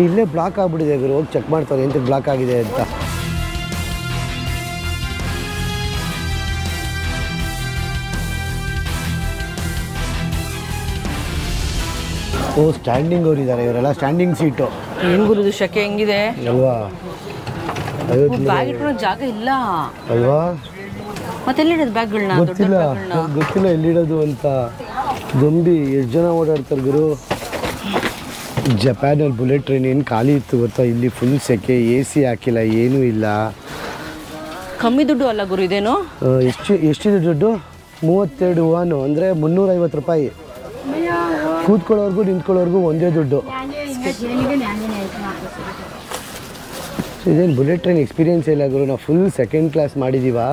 ಇಲ್ಲೇ ಬ್ಲಾಕ್ ಆಗಿಬಿಟ್ಟಿದೆ ಗುರು, ಹೋಗಿ ಚೆಕ್ ಮಾಡ್ತಾರೆ ಎಂತ ಬ್ಲಾಕ್ ಆಗಿದೆ ಅಂತ. ಸ್ಟ್ಯಾಂಡಿಂಗ್ ಅವ್ರು ಇದ್ದಾರೆ, ಇವರೆಲ್ಲ ಸ್ಟ್ಯಾಂಡಿಂಗ್ ಸೀಟು. ಏನು ಗುರುದು ಶಕೆ ಹೆಂಗಿದೆ ಅಲ್ವಾ? ಬ್ಯಾಗ್ ಇಟ್ಕೊಳ್ಳೋ ಜಾಗ ಇಲ್ಲ ಅಲ್ವಾ? ಮತ್ತೆ ಎಲ್ಲಿಡೋದು ಬ್ಯಾಗ್ಗಳನ್ನ? ಗೊತ್ತಿಲ್ಲ ಎಲ್ಲಿಡೋದು ಅಂತ. ದೊಂಬಿ ಎಷ್ಟು ಜನ ಓಡಾಡ್ತಾರೆ ಗುರು. ಜಪಾನಲ್ಲಿ ಬುಲೆಟ್ ಟ್ರೈನ್ ಏನು ಖಾಲಿ ಇತ್ತು ಗೊತ್ತಾ? ಇಲ್ಲಿ ಫುಲ್ ಸೆಕೆ, AC ಹಾಕಿಲ್ಲ, ಏನೂ ಇಲ್ಲ. ಕಮ್ಮಿ ದುಡ್ಡು ಅಲ್ಲ ಗುರು ಇದೇನು? ಎಷ್ಟಿದೆ ದುಡ್ಡು? 32 ವಾನು ಅಂದರೆ 350 ರೂಪಾಯಿ. ಕೂತ್ಕೊಳ್ಳೋರ್ಗು ನಿಂತ್ಕೊಳ್ಳೋರ್ಗು ಒಂದೇ ದುಡ್ಡು. ಇದೇನು ಬುಲೆಟ್ ಟ್ರೈನ್ ಎಕ್ಸ್ಪೀರಿಯನ್ಸ್ ಇಲ್ಲ ಗುರು, ನಾವು ಫುಲ್ ಸೆಕೆಂಡ್ ಕ್ಲಾಸ್ ಮಾಡಿದ್ದೀವಾ.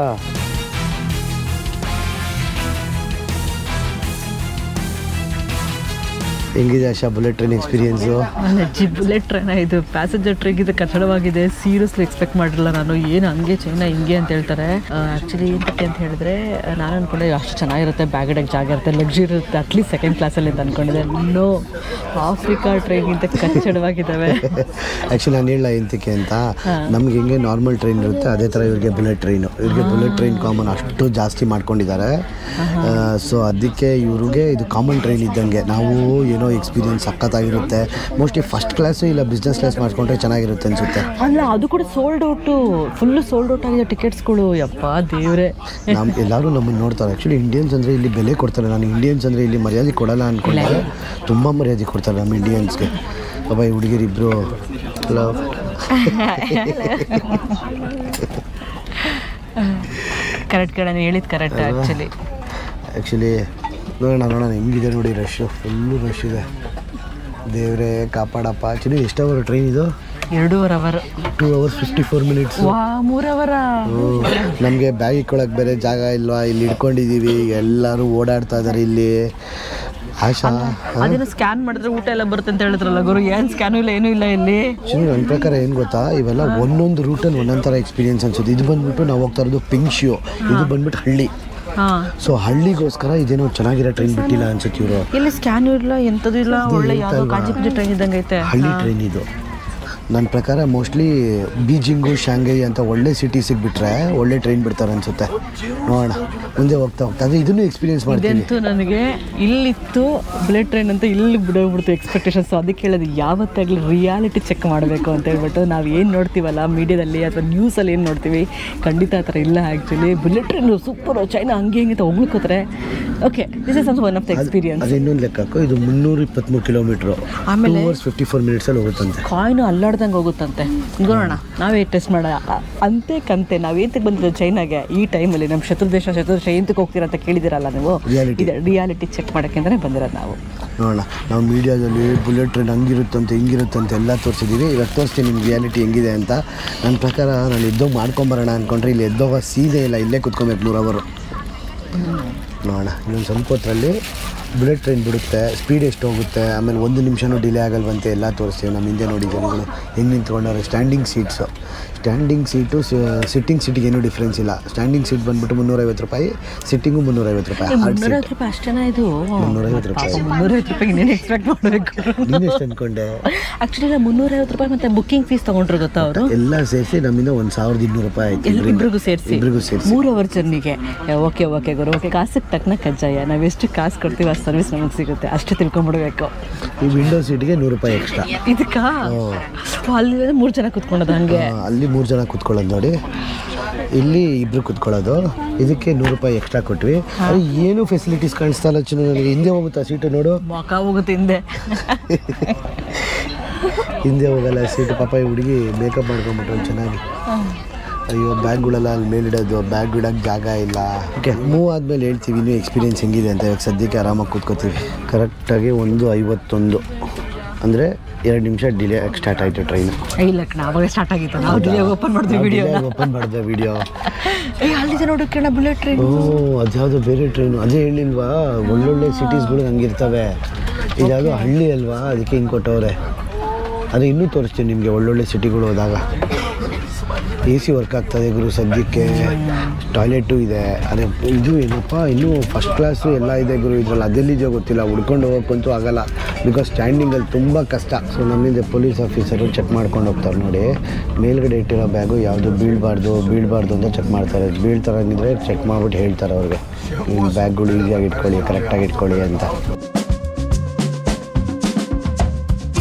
ಹೆಂಗಿದೆ ಆಶಾ ಬುಲೆಟ್ ಟ್ರೈನ್ ಎಕ್ಸ್ಪೀರಿಯನ್ಸು? ಅಜ್ಜಿ ಬುಲೆಟ್ ಟ್ರೈನ್ ಇದು ಪ್ಯಾಸೆಂಜರ್ ಟ್ರೈನ್ಗಿಂತ ಕಟ್ಟಡವಾಗಿದೆ. ಸೀರಿಯಸ್ಲಿ ಎಕ್ಸ್ಪೆಕ್ಟ್ ಮಾಡಿರಲಿಲ್ಲ ನಾನು. ಏನು ಹಂಗೆ ಚೈನಾ ಹಿಂಗೆ ಅಂತ ಹೇಳ್ತಾರೆ. ಆ್ಯಕ್ಚುಲಿ ಏನಕ್ಕೆ ಅಂತ ಹೇಳಿದ್ರೆ ನಾನು ಅಂದ್ಕೊಂಡೆ ಅಷ್ಟು ಚೆನ್ನಾಗಿರುತ್ತೆ, ಬ್ಯಾಗ್ ಇಡೋಕ್ಕೆ ಜಾಗ ಇರುತ್ತೆ, ಲಕ್ಸುರಿ ಇರುತ್ತೆ, ಅಟ್ಲೀಸ್ಟ್ ಸೆಕೆಂಡ್ ಕ್ಲಾಸಲ್ಲಿ ಅಂತ ಅಂದ್ಕೊಂಡಿದ್ದೆ. ನೋ, ಆಫ್ರಿಕಾ ಟ್ರೈನ್ಗಿಂತ ಕಚ್ಚಡವಾಗಿದ್ದಾವೆ. ಆ್ಯಕ್ಚುಲಿ ನಾನು ಹೇಳ ಎಂತಕ್ಕೆ ಅಂತ, ನಮ್ಗೆ ಹೆಂಗೆ ನಾರ್ಮಲ್ ಟ್ರೈನ್ ಇರುತ್ತೆ ಅದೇ ಥರ ಇವ್ರಿಗೆ ಬುಲೆಟ್ ಟ್ರೈನು. ಇವ್ರಿಗೆ ಬುಲೆಟ್ ಟ್ರೈನ್ ಕಾಮನ್ ಅಷ್ಟು ಜಾಸ್ತಿ ಮಾಡ್ಕೊಂಡಿದ್ದಾರೆ. ಸೊ ಅದಕ್ಕೆ ಇವ್ರಿಗೆ ಇದು ಕಾಮನ್ ಟ್ರೈನ್ ಇದ್ದಂಗೆ. ನಾವು ಏನೋ ಎಕ್ಸ್ಪೀರಿಯನ್ಸ್ ಸಖತ್ತಾಗಿರುತ್ತೆ. ಮೋಸ್ಟ್ಲಿ ಫಸ್ಟ್ ಕ್ಲಾಸು ಇಲ್ಲ ಬಿಸ್ನೆಸ್ ಕ್ಲಾಸ್ ಮಾಡ್ಕೊಂಡ್ರೆ ಚೆನ್ನಾಗಿರುತ್ತೆ ಅನಿಸುತ್ತೆ. ಅಲ್ಲ, ಅದು ಕೂಡ sold out, full sold out ಆಗಿದೆ ಟಿಕೆಟ್ಸ್ಗಳು. ಯಪ್ಪ ದೇವ್ರೆ, ಎಲ್ಲರೂ ನಮ್ಮನ್ನು ನೋಡ್ತಾರೆ. ಆ್ಯಕ್ಚುಲಿ ಇಂಡಿಯನ್ಸ್ ಅಂದರೆ ಇಲ್ಲಿ ಬೆಲೆ ಕೊಡ್ತಾರೆ. ನಾನು ಇಂಡಿಯನ್ಸ್ ಅಂದರೆ ಇಲ್ಲಿ ಮರ್ಯಾದೆ ಕೊಡಲ್ಲ ಅಂದ್ಕೊಂಡೆ, ತುಂಬ ಮರ್ಯಾದೆ ಕೊಡ್ತಾರೆ ನಮ್ಮ ಇಂಡಿಯನ್ಸ್ಗೆ. ಒಬ್ಬ ಹುಡುಗಿರಿಬ್ಬರು ಲವ್ ಕರೆಕ್ಟ್ ಕಡೆ ಹೇಳಿದ್ದು ಕರೆಕ್ಟ್. ಆ್ಯಕ್ಚುಲಿ ನೋಡೋಣ ಹೆಂಗಿದೆ ನೋಡಿ. ರಶ್ಶು ಫುಲ್ಲು ರಶ್ ಇದೆ. ದೇವರೇ ಕಾಪಾಡಪ್ಪ. ಆ್ಯಕ್ಚುಲಿ ಎಷ್ಟು ಅವರ್ ಟ್ರೈನ್ ಇದು? 2.5 ಅವರ್. 2 hours 54 minutes. 3 ಅವರ. ನಮಗೆ ಬ್ಯಾಗ್ ಇಟ್ಕೊಳಕ್ಕೆ ಬೇರೆ ಜಾಗ ಇಲ್ವಾ? ಇಲ್ಲಿ ಇಟ್ಕೊಂಡಿದ್ದೀವಿ, ಎಲ್ಲರೂ ಓಡಾಡ್ತಾ ಇದ್ದಾರೆ ಇಲ್ಲಿ. ಆಶಾ ಅದೇನು ಸ್ಕ್ಯಾನ್ ಮಾಡಿದ್ರೆ ಊಟ ಎಲ್ಲ ಬರುತ್ತೆ ಅಂತ ಹೇಳಿದ್ರಲ್ಲ ಗುರು, ಏನು ಸ್ಕ್ಯಾನು ಇಲ್ಲ, ಏನೂ ಇಲ್ಲ ಇಲ್ಲಿ. ಆ್ಯಕ್ಚುಲಿ ನನ್ನ ಪ್ರಕಾರ ಏನು ಗೊತ್ತಾ, ಇವೆಲ್ಲ ಒಂದೊಂದು ರೂಟಲ್ಲಿ ಒಂದೊಂದು ಥರ ಎಕ್ಸ್ಪೀರಿಯನ್ಸ್ ಅನ್ಸುತ್ತೆ. ಇದು ಬಂದ್ಬಿಟ್ಟು ನಾವು ಹೋಗ್ತಾ ಇರೋದು ಪೆಂಗ್ಶು, ಇದು ಬಂದ್ಬಿಟ್ಟು ಹಳ್ಳಿ. ಸೊ ಹಳ್ಳಿಗೋಸ್ಕರ ಇದೇನೋ ಚೆನ್ನಾಗಿರೋ ಟ್ರೈನ್ ಬಿಟ್ಟಿಲ್ಲ ಅನ್ಸುತ್ತೆ ಇವರು. ಇಲ್ಲಿ ಸ್ಕ್ಯಾನ್ ಇಲ್ಲ, ಎಂಥದ್ದು ಇಲ್ಲ, ಒಳ್ಳೆ ಯಾವುದೋ ಕಾಂಜಿಪುರ ಟ್ರೈನ್ ಇದ್ದಂಗೆ ಐತೆ. ಹಳ್ಳಿ ಟ್ರೈನ್ ಇದು. ನನ್ನ ಪ್ರಕಾರ ಮೋಸ್ಟ್ಲಿ ಬೀಜಿಂಗು, ಶಾಂಘೈ ಅಂತ ಒಳ್ಳೆ ಸಿಟಿ ಸಿಗ್ಬಿಟ್ರೆ ಒಳ್ಳೆ ಟ್ರೈನ್ ಬಿಡ್ತಾರೆ ಅನ್ಸುತ್ತೆ. ನೋಡೋಣ ಮುಂದೆ ಹೋಗ್ತಾ ಆದರೆ ಇದನ್ನು ಎಕ್ಸ್ಪೀರಿಯನ್ಸ್ ಮಾಡ್ತೀನಿ. ಇದಂತೂ ನನಗೆ ಇಲ್ಲಿತ್ತು ಬುಲೆಟ್ ಟ್ರೈನ್ ಅಂತ ಇಲ್ಲಿ ಬಿಡೋಗ್ಬಿಡ್ತು ಎಕ್ಸ್ಪೆಕ್ಟೇಷನ್ಸ್. ಅದಕ್ಕೆ ಹೇಳೋದು ಯಾವತ್ತಾಗಲಿ ರಿಯಾಲಿಟಿ ಚೆಕ್ ಮಾಡಬೇಕು ಅಂತ ಹೇಳ್ಬಿಟ್ಟು. ನಾವು ಏನು ನೋಡ್ತೀವಲ್ಲ ಮೀಡಿಯಾದಲ್ಲಿ ಅಥವಾ ನ್ಯೂಸಲ್ಲಿ ಏನು ನೋಡ್ತೀವಿ, ಖಂಡಿತ ಆ ಥರ ಇಲ್ಲ. Actually bullet train super, China ಹಂಗೆ ಹಿಂಗೆ ಅಂತ ಹೋಗ್ಲಿಕ್ಕೋತಾರೆ. Okay, this is also one of the experience. ಅದು ಇನ್ನೊಂದು ಲೆಕ್ಕಕ್ಕೂ ಇದು 323 ಕಿಲೋಮೀಟ್ರು, ಆಮೇಲೆ 2 hours 54 minutes ಹೋಗುತ್ತಂತೆ. ಕಾಯಿನು ಅಲ್ಲಾಡ್ದಂಗೆ ಹೋಗುತ್ತಂತೆ. ನೋಡೋಣ, ನಾವೇ ಟೆಸ್ಟ್ ಮಾಡೋಣ. ಅಂತೆ ಕಂತೆ ನಾವು ಏಂತಕ್ಕೆ ಬಂದಿದ್ದು ಚೈನಾಗೆ ಈ ಟೈಮಲ್ಲಿ? ನಮ್ಮ ಶತ್ರು ದೇಶ ಏಂತಕ್ಕೆ ಹೋಗ್ತೀರಾ ಅಂತ ಕೇಳಿದಿರಲ್ಲ ನೀವು. ರಿಯಾಲಿಟಿ ಚೆಕ್ ಮಾಡೋಕ್ಕೆ ಅಂತಲೇ ಬಂದಿರೋದು ನಾವು. ನೋಡೋಣ, ನಾವು ಮೀಡಿಯಾದಲ್ಲಿ ಬುಲೆಟ್ ಟ್ರೈನ್ ಹಂಗಿರುತ್ತಂತೆ ಹಿಂಗಿರುತ್ತಂತೆ ಎಲ್ಲ ತೋರಿಸಿದ್ದೀವಿ. ಇವಾಗ ತೋರಿಸ್ತೀನಿ ನಿಮ್ಗೆ ರಿಯಾಲಿಟಿ ಹೆಂಗಿದೆ ಅಂತ. ನನ್ನ ಪ್ರಕಾರ ನಾನು ಎದ್ದೋಗಿ ಮಾಡ್ಕೊಂಬರೋಣ ಅಂದ್ಕೊಂಡ್ರೆ ಇಲ್ಲಿ ಎದ್ದೋಗ ಸೀದೆ ಇಲ್ಲ, ಇಲ್ಲೇ ಕುತ್ಕೊಬೇಕು 3 hours. ನೋಡೋಣ, ಇನ್ನೊಂದು ಸ್ವಲ್ಪ ಹೊತ್ತರಲ್ಲಿ ಬುಲೆಟ್ ಟ್ರೈನ್ ಬಿಡುತ್ತೆ, ಸ್ಪೀಡ್ ಎಷ್ಟು ಹೋಗುತ್ತೆ, ಆಮೇಲೆ 1 ನಿಮಿಷನೂ ಡಿಲೇ ಆಗಲ್ವಂತೆ, ಎಲ್ಲ ತೋರಿಸ್ತೀವಿ. ನಮ್ಮ ಹಿಂದೆ ನೋಡಿ ಜನಗಳು ಹೆಂಗೆ ನಿಂತ್ಕೊಂಡವ್ರೆ. Standing seats, standing seat sitting ಸೀಟಿಗೆ ಏನೂ ಡಿಫ್ರೆನ್ಸ್ ಇಲ್ಲ. ಸ್ಟ್ಯಾಂಡಿಂಗ್ ಸೀಟ್ ಬಂದುಬಿಟ್ಟು 350 ರೂಪಾಯಿ, ಸಿಟ್ಟಿಂಗು 350 ರೂಪಾಯಿ. ಹಾರ್ಡ್ ಸೀಟ್ 350 ರೂಪಾಯಿ ಅಷ್ಟೇನಾ ಇದು? 350 ರೂಪಾಯಿ. 350 ರೂಪಾಯಿ ಇನ್ನೇನು ಎಕ್ಸ್ಪೆಕ್ಟ್ ಮಾಡಬೇಕು? ನೀನು ಎಷ್ಟು ಅಂದ್ಕೊಂಡೆ? ಆ್ಯಕ್ಚುಲಿ ಇಲ್ಲ, 350 ರೂಪಾಯಿ ಮತ್ತು ಬುಕ್ಕಿಂಗ್ ಫೀಸ್ ತೊಗೊಂಡ್ರು ಗೊತ್ತಾ ಅವರು? ಎಲ್ಲ ಸೇರಿಸಿ ನಮ್ಮಿಂದ 1200 ರೂಪಾಯಿ ಆಯ್ತು. ಇಬ್ಬರಿಗೂ ಸೇರಿಸಿ 3 ಅವರ್ ಜರ್ನಿಗೆ. ಓಕೆ ಗುರು, ಓಕೆ. ಕಾಸಿಗೆ ತಕ್ಕನ ಕಜ್ಜಾಯ, ನಾವು ಎಷ್ಟು ಕಾಸು ಕೊಡ್ತೀವಿ ಆ ಸರ್ವಿಸ್ ನಮಗೆ ಸಿಗುತ್ತೆ, ಅಷ್ಟೇ ತಿಳ್ಕೊಂಬಿಡ್ಬೇಕು. ಈ ವಿಂಡೋ ಸೀಟಿಗೆ 100 ರೂಪಾಯಿ ಎಕ್ಸ್ಟ್ರಾ. ಇದಕ್ಕ ಅಲ್ಲಿ 3 ಜನ ಕುತ್ಕೊಂಡೋದು ಹಂಗೆ. ಅಲ್ಲಿ 3 ಜನ ಕುತ್ಕೊಳ್ಳೋದು ನೋಡಿ, ಇಲ್ಲಿ ಇಬ್ರು ಕುತ್ಕೊಳ್ಳೋದು. ಇದಕ್ಕೆ 100 ರೂಪಾಯಿ ಎಕ್ಸ್ಟ್ರಾ ಕೊಟ್ವಿ. ಅದು ಏನು ಫೆಸಿಲಿಟೀಸ್ ಕಾಣಿಸ್ತಾ ಇಲ್ಲ ಚಿನ್ನ ನನಗೆ. ಹಿಂದೆ ಹೋಗುತ್ತಾ ಸೀಟು ನೋಡು, ಮೊಕ ಹೋಗುತ್ತೆ ಹಿಂದೆ. ಹಿಂದೆ ಹೋಗಲ್ಲ ಸೀಟು. ಪಾಪ ಈ ಹುಡುಗಿ ಮೇಕಪ್ ಮಾಡ್ಕೊಂಬಿಟ್ರು ಚೆನ್ನಾಗಿ. ಅಯ್ಯೋ ಬ್ಯಾಗ್ಗಳೆಲ್ಲ ಅಲ್ಲಿ ಮೇಲಿಡೋದು, ಬ್ಯಾಗ್ ಇಡೋಕ್ಕೆ ಜಾಗ ಇಲ್ಲ. ಓಕೆ, ಮೂವ್ ಆದಮೇಲೆ ಹೇಳ್ತೀವಿ ಇನ್ನೂ ಎಕ್ಸ್ಪೀರಿಯೆನ್ಸ್ ಹೆಂಗಿದೆ ಅಂತ. ಇವಾಗ ಸದ್ಯಕ್ಕೆ ಆರಾಮಾಗಿ ಕೂತ್ಕೋತೀವಿ. ಕರೆಕ್ಟಾಗಿ 1:51 ಅಂದರೆ 2 ನಿಮಿಷ ಡಿಲೇ ಆಗಿ ಸ್ಟಾರ್ಟ್ ಆಯಿತು ಟ್ರೈನು. ಇಲ್ಲ ಕಣ, ಅವಾಗ ಸ್ಟಾರ್ಟ್ ಆಗಿತ್ತು. ನಾವು ಡಿಲೇ ಓಪನ್ ಮಾಡಿದ್ವಿ ವಿಡಿಯೋ. ಅಲ್ಲಿದೆ ನೋಡಿ ಕಣ ಬುಲೆಟ್ ಟ್ರೈನ್. ಅದ್ಯಾವುದೋ ಬೇರೆ ಟ್ರೈನು. ಅದೇ ಹೇಳಿಲ್ವಾ, ಒಳ್ಳೊಳ್ಳೆ ಸಿಟೀಸ್ಗಳು ಹಂಗಿರ್ತವೆ. ಇದ್ಯಾವುದೋ ಹಳ್ಳಿ ಅಲ್ವಾ, ಅದಕ್ಕೆ ಹಿಂಗೆ ಕೊಟ್ಟವ್ರೆ. ಅದೇ ಇನ್ನೂ ತೋರಿಸ್ತೀನಿ ನಿಮಗೆ ಒಳ್ಳೊಳ್ಳೆ ಸಿಟಿಗಳು ಹೋದಾಗ. AC ವರ್ಕ್ ಆಗ್ತದೆ ಗುರು ಸದ್ಯಕ್ಕೆ. ಟಾಯ್ಲೆಟು ಇದೆ. ಅದೇ ಇದು ಏನಪ್ಪ, ಇನ್ನೂ ಫಸ್ಟ್ ಕ್ಲಾಸು ಎಲ್ಲ ಇದೆ ಗುರು ಇದ್ರಲ್ಲಿ. ಅದೆಲ್ಲಿದೆಯೋ ಗೊತ್ತಿಲ್ಲ, ಹುಡ್ಕೊಂಡು ಹೋಗೋಕ್ಕಂತೂ ಆಗಲ್ಲ. ಬಿಕಾಸ್ ಸ್ಟ್ಯಾಂಡಿಂಗಲ್ಲಿ ತುಂಬ ಕಷ್ಟ. ಸೊ ನಮ್ಮಿಂದ ಪೊಲೀಸ್ ಆಫೀಸರು ಚೆಕ್ ಮಾಡ್ಕೊಂಡು ಹೋಗ್ತಾರೆ ನೋಡಿ. ಮೇಲ್ಗಡೆ ಇಟ್ಟಿರೋ ಬ್ಯಾಗು ಯಾವುದು ಬೀಳಬಾರ್ದು ಅಂತ ಚೆಕ್ ಮಾಡ್ತಾರೆ. ಬೀಳ್ತಾರಂಗಿದ್ರೆ ಚೆಕ್ ಮಾಡಿಬಿಟ್ಟು ಹೇಳ್ತಾರೆ ಅವ್ರಿಗೆ, ನಿಮ್ಮ ಬ್ಯಾಗ್ಗಳು ಈಸಿಯಾಗಿ ಇಟ್ಕೊಳ್ಳಿ, ಕರೆಕ್ಟಾಗಿ ಇಟ್ಕೊಳ್ಳಿ ಅಂತ.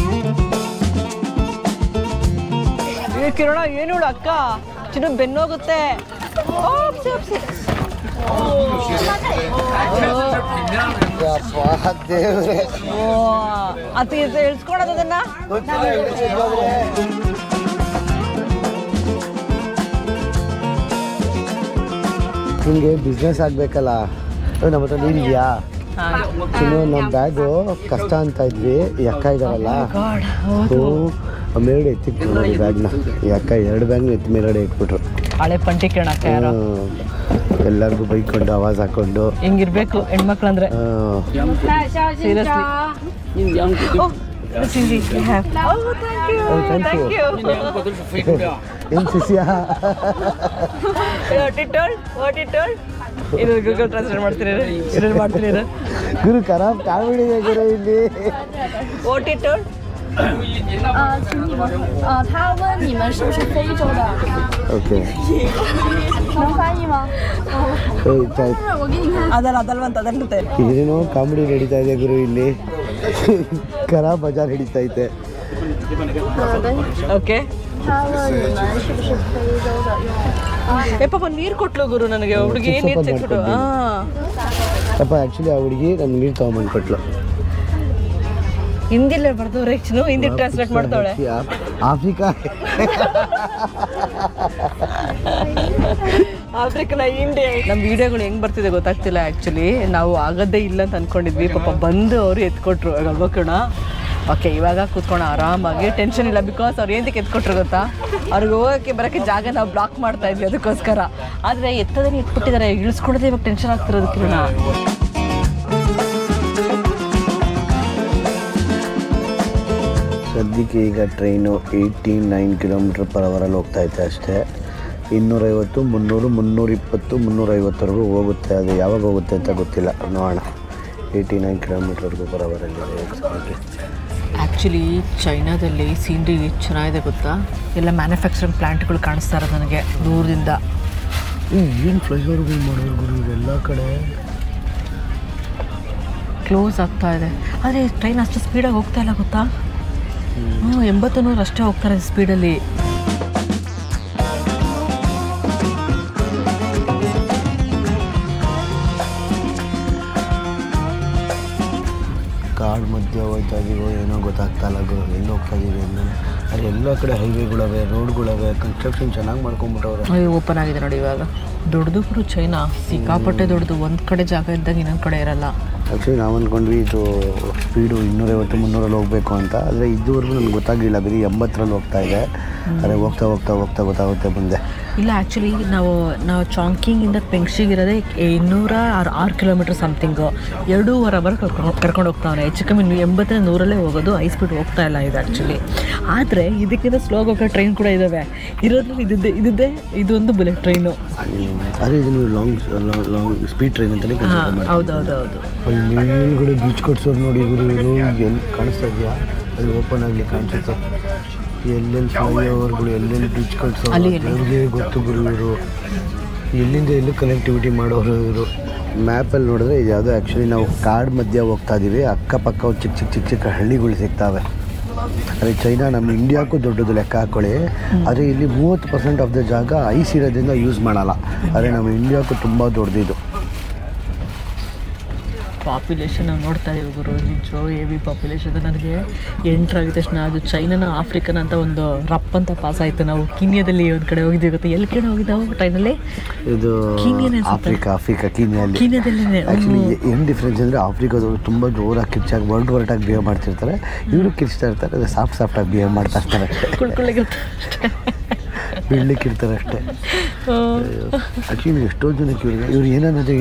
ಕಿರಣ ಏನು ಹೇಳು ಅಕ್ಕ, ಚಿನ್ನ ಬೆನ್ನೋಗುತ್ತೆ. ಅದು ಇಳಿಸ್ಕೊಳೋದು ಅದನ್ನ. ನಿಮಗೆ ಬಿಸ್ನೆಸ್ ಆಗಬೇಕಲ್ಲ, ನಮ್ಮ ಹತ್ರ ನೀರಿದೆಯಾ? ಇನ್ನು ನಮ್ಮ ಬ್ಯಾಗು ಕಷ್ಟ ಅಂತ ಇದ್ವಿ. ಈ ಅಕ್ಕ ಇದ್ದಾರಲ್ಲ, ಮೇಲ್ಗಡೆ ಎತ್ತಿಟ್ಟು ನೋಡಿ ಬ್ಯಾಗ್ನ. ಈ ಅಕ್ಕ 2 ಬ್ಯಾಗ್ನ ಎತ್ತಿ ಮೇಲ್ಗಡೆ ಇಟ್ಬಿಟ್ರು. ಹಳೆ ಪಂಟಿ ಕೇಳಕ್ಕ ಎಲ್ಲರಿಗೂ ಬೈಕೊಂಡು ಆವಾಜ್ ಹಾಕೊಂಡು ಹಿಂಗಿರ್ಬೇಕು ಹೆಣ್ಮಕ್ಳು ಅಂದ್ರೆ. ಏನು ಸಿಸಿಯಾ? ಇದು ಗೂಗಲ್ ಟ್ರಾನ್ಸ್ಲೇಟ್ ಮಾಡ್ತೀನಿ ಗುರು. ಖರಾಬ್ ಕಾಮಿಡಿ ಗುರು ಇಲ್ಲಿ.他问你们是不是非洲的 ಓಕೆ 能翻译吗我给你看 ಅದಲ್ವಂತೆ. ಇದೇನೋ ಕಾಮಿಡಿ ನಡೀತಾ ಇದೆ ಗುರು ಇಲ್ಲಿ. ಖರಾಬ್ ಬಜಾರ್ ನಡೀತಾ ಐತೆ. ಓಕೆ, 他问你们是不是非洲的用 ಪಾಪ ನೀರು ಕೊಟ್ಲು ಗುರು ನನಗೆ. ಹುಡುಗಿ ನೀರು ತೆಗೆದ್ಬಿಟ್ಟು. ಪಾಪ ಆ್ಯಕ್ಚುಲಿ ಆ ಹುಡುಗಿ ನಮ್ಗೆ ನೀರು ತೊಗೊಂಬಂದು ಕೊಟ್ಲು. ಹಿಂದಿಲ್ಲೇ ಬರ್ದು ರೇಕ್ಸ್ನು ಹಿಂದಿ ಟ್ರಾನ್ಸ್ಲೇಟ್ ಮಾಡ್ತಾವಳೆ. Africa African India. ನಮ್ಮ ವಿಡಿಯೋಗಳು ಹೆಂಗೆ ಬರ್ತಿದೆ ಗೊತ್ತಾಗ್ತಿಲ್ಲ. ಆ್ಯಕ್ಚುಲಿ ನಾವು ಆಗೋದೇ ಇಲ್ಲ ಅಂತ ಅಂದ್ಕೊಂಡಿದ್ವಿ. ಪಾಪ ಬಂದು ಅವರು ಎತ್ಕೊಟ್ರು ಅಲ್ವಾ ಕಣ. ಓಕೆ, ಇವಾಗ ಕೂತ್ಕೊಂಡು ಆರಾಮಾಗಿ ಟೆನ್ಷನ್ ಇಲ್ಲ. ಬಿಕಾಸ್ ಅವ್ರು ಏನಕ್ಕೆ ಎತ್ಕೊಟ್ರು ಗೊತ್ತಾ, ಅವ್ರಿಗೆ ಹೋಗೋಕ್ಕೆ ಬರೋಕ್ಕೆ ಜಾಗ ನಾವು ಬ್ಲಾಕ್ ಮಾಡ್ತಾ ಇದ್ವಿ ಅದಕ್ಕೋಸ್ಕರ. ಆದರೆ ಎತ್ತದೇನೆ ಎತ್ಬಿಟ್ಟಿದ್ದಾರೆ, ಇಳಿಸ್ಕೊಡೋದೇ ಇವಾಗ ಟೆನ್ಷನ್ ಆಗ್ತಿರೋದು ಕಿರಣ. ಸದ್ಯಕ್ಕೆ ಈಗ ಟ್ರೈನು 89 km/h ಹೋಗ್ತಾ ಐತೆ ಅಷ್ಟೇ. 250, 300, 320, 350ವರೆಗೂ ಹೋಗುತ್ತೆ. ಅದು ಯಾವಾಗ ಹೋಗುತ್ತೆ ಅಂತ ಗೊತ್ತಿಲ್ಲ, ನೋಡೋಣ. 89 km/h ಆ್ಯಕ್ಚುಲಿ ಚೈನಾದಲ್ಲಿ ಸೀನ್ರಿ ಚೆನ್ನಾಗಿದೆ ಗೊತ್ತಾ. ಎಲ್ಲ ಮ್ಯಾನುಫ್ಯಾಕ್ಚರಿಂಗ್ ಪ್ಲ್ಯಾಂಟ್ಗಳು ಕಾಣಿಸ್ತಾ ಇರೋದು ನನಗೆ ದೂರದಿಂದ. ಏನು ಫ್ಲೈಓವರ್ಗಳು ಮಾಡೋರು ಗುರು ಎಲ್ಲ ಕಡೆ. ಕ್ಲೋಸ್ ಆಗ್ತಾ ಇದೆ. ಆದರೆ ಟ್ರೈನ್ ಅಷ್ಟು ಸ್ಪೀಡಾಗಿ ಹೋಗ್ತಾ ಇಲ್ಲ ಗೊತ್ತಾ. 80-100 ಅಷ್ಟೇ ಹೋಗ್ತಾರೆ ಸ್ಪೀಡಲ್ಲಿ. ಕಾಡು ಮಧ್ಯೆ ಹೋಗ್ತಾ ಇದೀವೋ ಏನೋ ಗೊತ್ತಾಗ್ತಾ ಇಲ್ಲ ಗುರು, ಎಲ್ಲಿ ಹೋಗ್ತಾ ಇದೀವಿ ಅಂದರೆ. ಅದು ಎಲ್ಲ ಕಡೆ ಹೈವೇಗಳವೆ, ರೋಡ್ಗಳವೆ, ಕನ್ಸ್ಟ್ರಕ್ಷನ್ ಚೆನ್ನಾಗಿ ಮಾಡ್ಕೊಂಬಿಟ್ಟವ್ರೆ. ಓಪನ್ ಆಗಿದೆ ನೋಡಿ ಇವಾಗ. ದೊಡ್ಡದು ಗುರು ಚೈನಾ, ಸಿಕ್ಕಾಪಟ್ಟೆ ದೊಡ್ಡದು. ಒಂದು ಕಡೆ ಜಾಗ ಇದ್ದಾಗ ಇನ್ನೊಂದು ಕಡೆ ಇರಲ್ಲ. ಆ್ಯಕ್ಚುಲಿ ನಾವು ಅಂದ್ಕೊಂಡ್ವಿ ಇದು ಸ್ಪೀಡು 250, 300 ಹೋಗಬೇಕು ಅಂತ. ಆದರೆ ಇದುವರೆಗೂ ನಮ್ಗೆ ಗೊತ್ತಾಗಲಿಲ್ಲ, ಬರೀ 80ರಲ್ಲಿ ಹೋಗ್ತಾ ಇದೆ. ಆದರೆ ಹೋಗ್ತಾ ಗೊತ್ತಾಗುತ್ತೆ ಮುಂದೆ. ಇಲ್ಲ ಆ್ಯಕ್ಚುಲಿ ನಾವು ಚಾಂಕಿಂಗಿಂದ ಪೆಂಗ್ಶಿಗಿರೋದೇ 206 ಕಿಲೋಮೀಟರ್ ಸಮಥಿಂಗು 2.5 ಅವರ್ ಕರ್ಕೊಂಡು ಹೋಗ್ತಾವೆ. ಹೆಚ್ಚು ಕಮ್ಮಿ 80-100 ಹೋಗೋದು. ಹೈ ಸ್ಪೀಡ್ ಹೋಗ್ತಾ ಇಲ್ಲ ಇದು ಆ್ಯಕ್ಚುಲಿ. ಆದರೆ ಇದಕ್ಕಿಂತ ಸ್ಲೋ ಹೋಗೋ ಟ್ರೈನ್ ಕೂಡ ಇದ್ದಾವೆ. ಇರೋದ್ರಲ್ಲಿ ಇದೊಂದು ಬುಲೆಟ್ ಟ್ರೈನು. ಅದೇ ಇದು ಲಾಂಗ್ ಸ್ಪೀಡ್ ಟ್ರೈನ್ ಅಂತಲೇ. ಹೌದೌದು. ಅಲ್ಲಿ ಮೇಲ್ಗಡೆ ಬೀಚ್ ಕಟ್ಸೋರು ನೋಡಿ ಇವರು ಎಲ್ಲಿ ಕಾಣಿಸ್ತಾ ಇದೆಯಾ? ಅದು ಓಪನ್ ಆಗಲಿ ಕಾಣಿಸುತ್ತೆ. ಎಲ್ಲೆಲ್ಲಿ ಫ್ಲೈಓವರ್ಗಳು ಎಲ್ಲೆಲ್ಲಿ ಬೀಚ್ ಕಟ್ಸೋ ಅವ್ರಿಗೆ ಗೊತ್ತು ಗುರು. ಇವರು ಎಲ್ಲಿಂದ ಎಲ್ಲೂ ಕನೆಕ್ಟಿವಿಟಿ ಮಾಡೋರು ಇವರು. ಮ್ಯಾಪಲ್ಲಿ ನೋಡಿದ್ರೆ ಇದು ಯಾವುದೋ ಆ್ಯಕ್ಚುಲಿ ನಾವು ಕಾಡು ಮಧ್ಯೆ ಹೋಗ್ತಾ ಇದ್ದೀವಿ. ಅಕ್ಕಪಕ್ಕ ಚಿಕ್ಕ ಹಳ್ಳಿಗಳು ಸಿಗ್ತವೆ. ಅದೇ ಚೈನಾ ನಮ್ಮ ಇಂಡಿಯಾಕ್ಕೂ ದೊಡ್ಡದು ಲೆಕ್ಕ ಹಾಕ್ಕೊಳ್ಳಿ. ಆದರೆ ಇಲ್ಲಿ 30% ಆಫ್ ದ ಜಾಗ ಐಸ್ ಇರೋದ್ರಿಂದ ಯೂಸ್ ಮಾಡಲ್ಲ. ಆದರೆ ನಮ್ಮ ಇಂಡಿಯಾಕ್ಕೂ ತುಂಬ ದೊಡ್ಡದಿದು. ಪಾಪ್ಯುಲೇಷನ್ ನಾವು ನೋಡ್ತಾ ಇದ್ದೀವಿ ಗುರು. ನಿಜ ಹೆವಿ ಪಾಪ್ಯುಲೇಷನ್. ನನಗೆ ಎಂಟ್ರಾಗಿದ ತಕ್ಷಣ ಅದು ಚೈನಾನ ಆಫ್ರಿಕನ್ ಅಂತ ಒಂದು ರಪ್ ಅಂತ ಪಾಸ್ ಆಯಿತು. ನಾವು ಕೀನ್ಯಾದಲ್ಲಿ ಒಂದು ಕಡೆ ಹೋಗಿದ್ದೀವಿ ಗೊತ್ತಾ? ಎಲ್ಲಿ ಕಡೆ ಹೋಗಿದ್ದಾವೆ ಟ್ರೈನಲ್ಲಿ? ಇದು ಆಫ್ರಿಕಾ ಕೀನ್ಯಾದಲ್ಲೇ. ಆ್ಯಕ್ಚುಲಿ ಏನು ಡಿಫ್ರೆನ್ಸ್ ಅಂದರೆ ಆಫ್ರಿಕಾದವರು ತುಂಬ ಜೋರಾಗಿ ಕಿರ್ಚಾಗಿ ವರ್ಟಾಗಿ ಬಿಹೇವ್ ಮಾಡ್ತಿರ್ತಾರೆ. ಇವರು ಕಿರ್ಚ್ತಾ ಇರ್ತಾರೆ. ಅದು ಸಾಫ್ಟಾಗಿ ಬಿಹೇವ್ ಮಾಡ್ತಾ ಇರ್ತಾರೆ. ಬೀಳ್ಲಿಕ್ಕಿರ್ತಾರೆ ಅಷ್ಟೇ. ಆ್ಯಕ್ಚುಲಿ ಎಷ್ಟೋ ಜನಕ್ಕೆ ಇವ್ರು ಏನನ್ನೋದು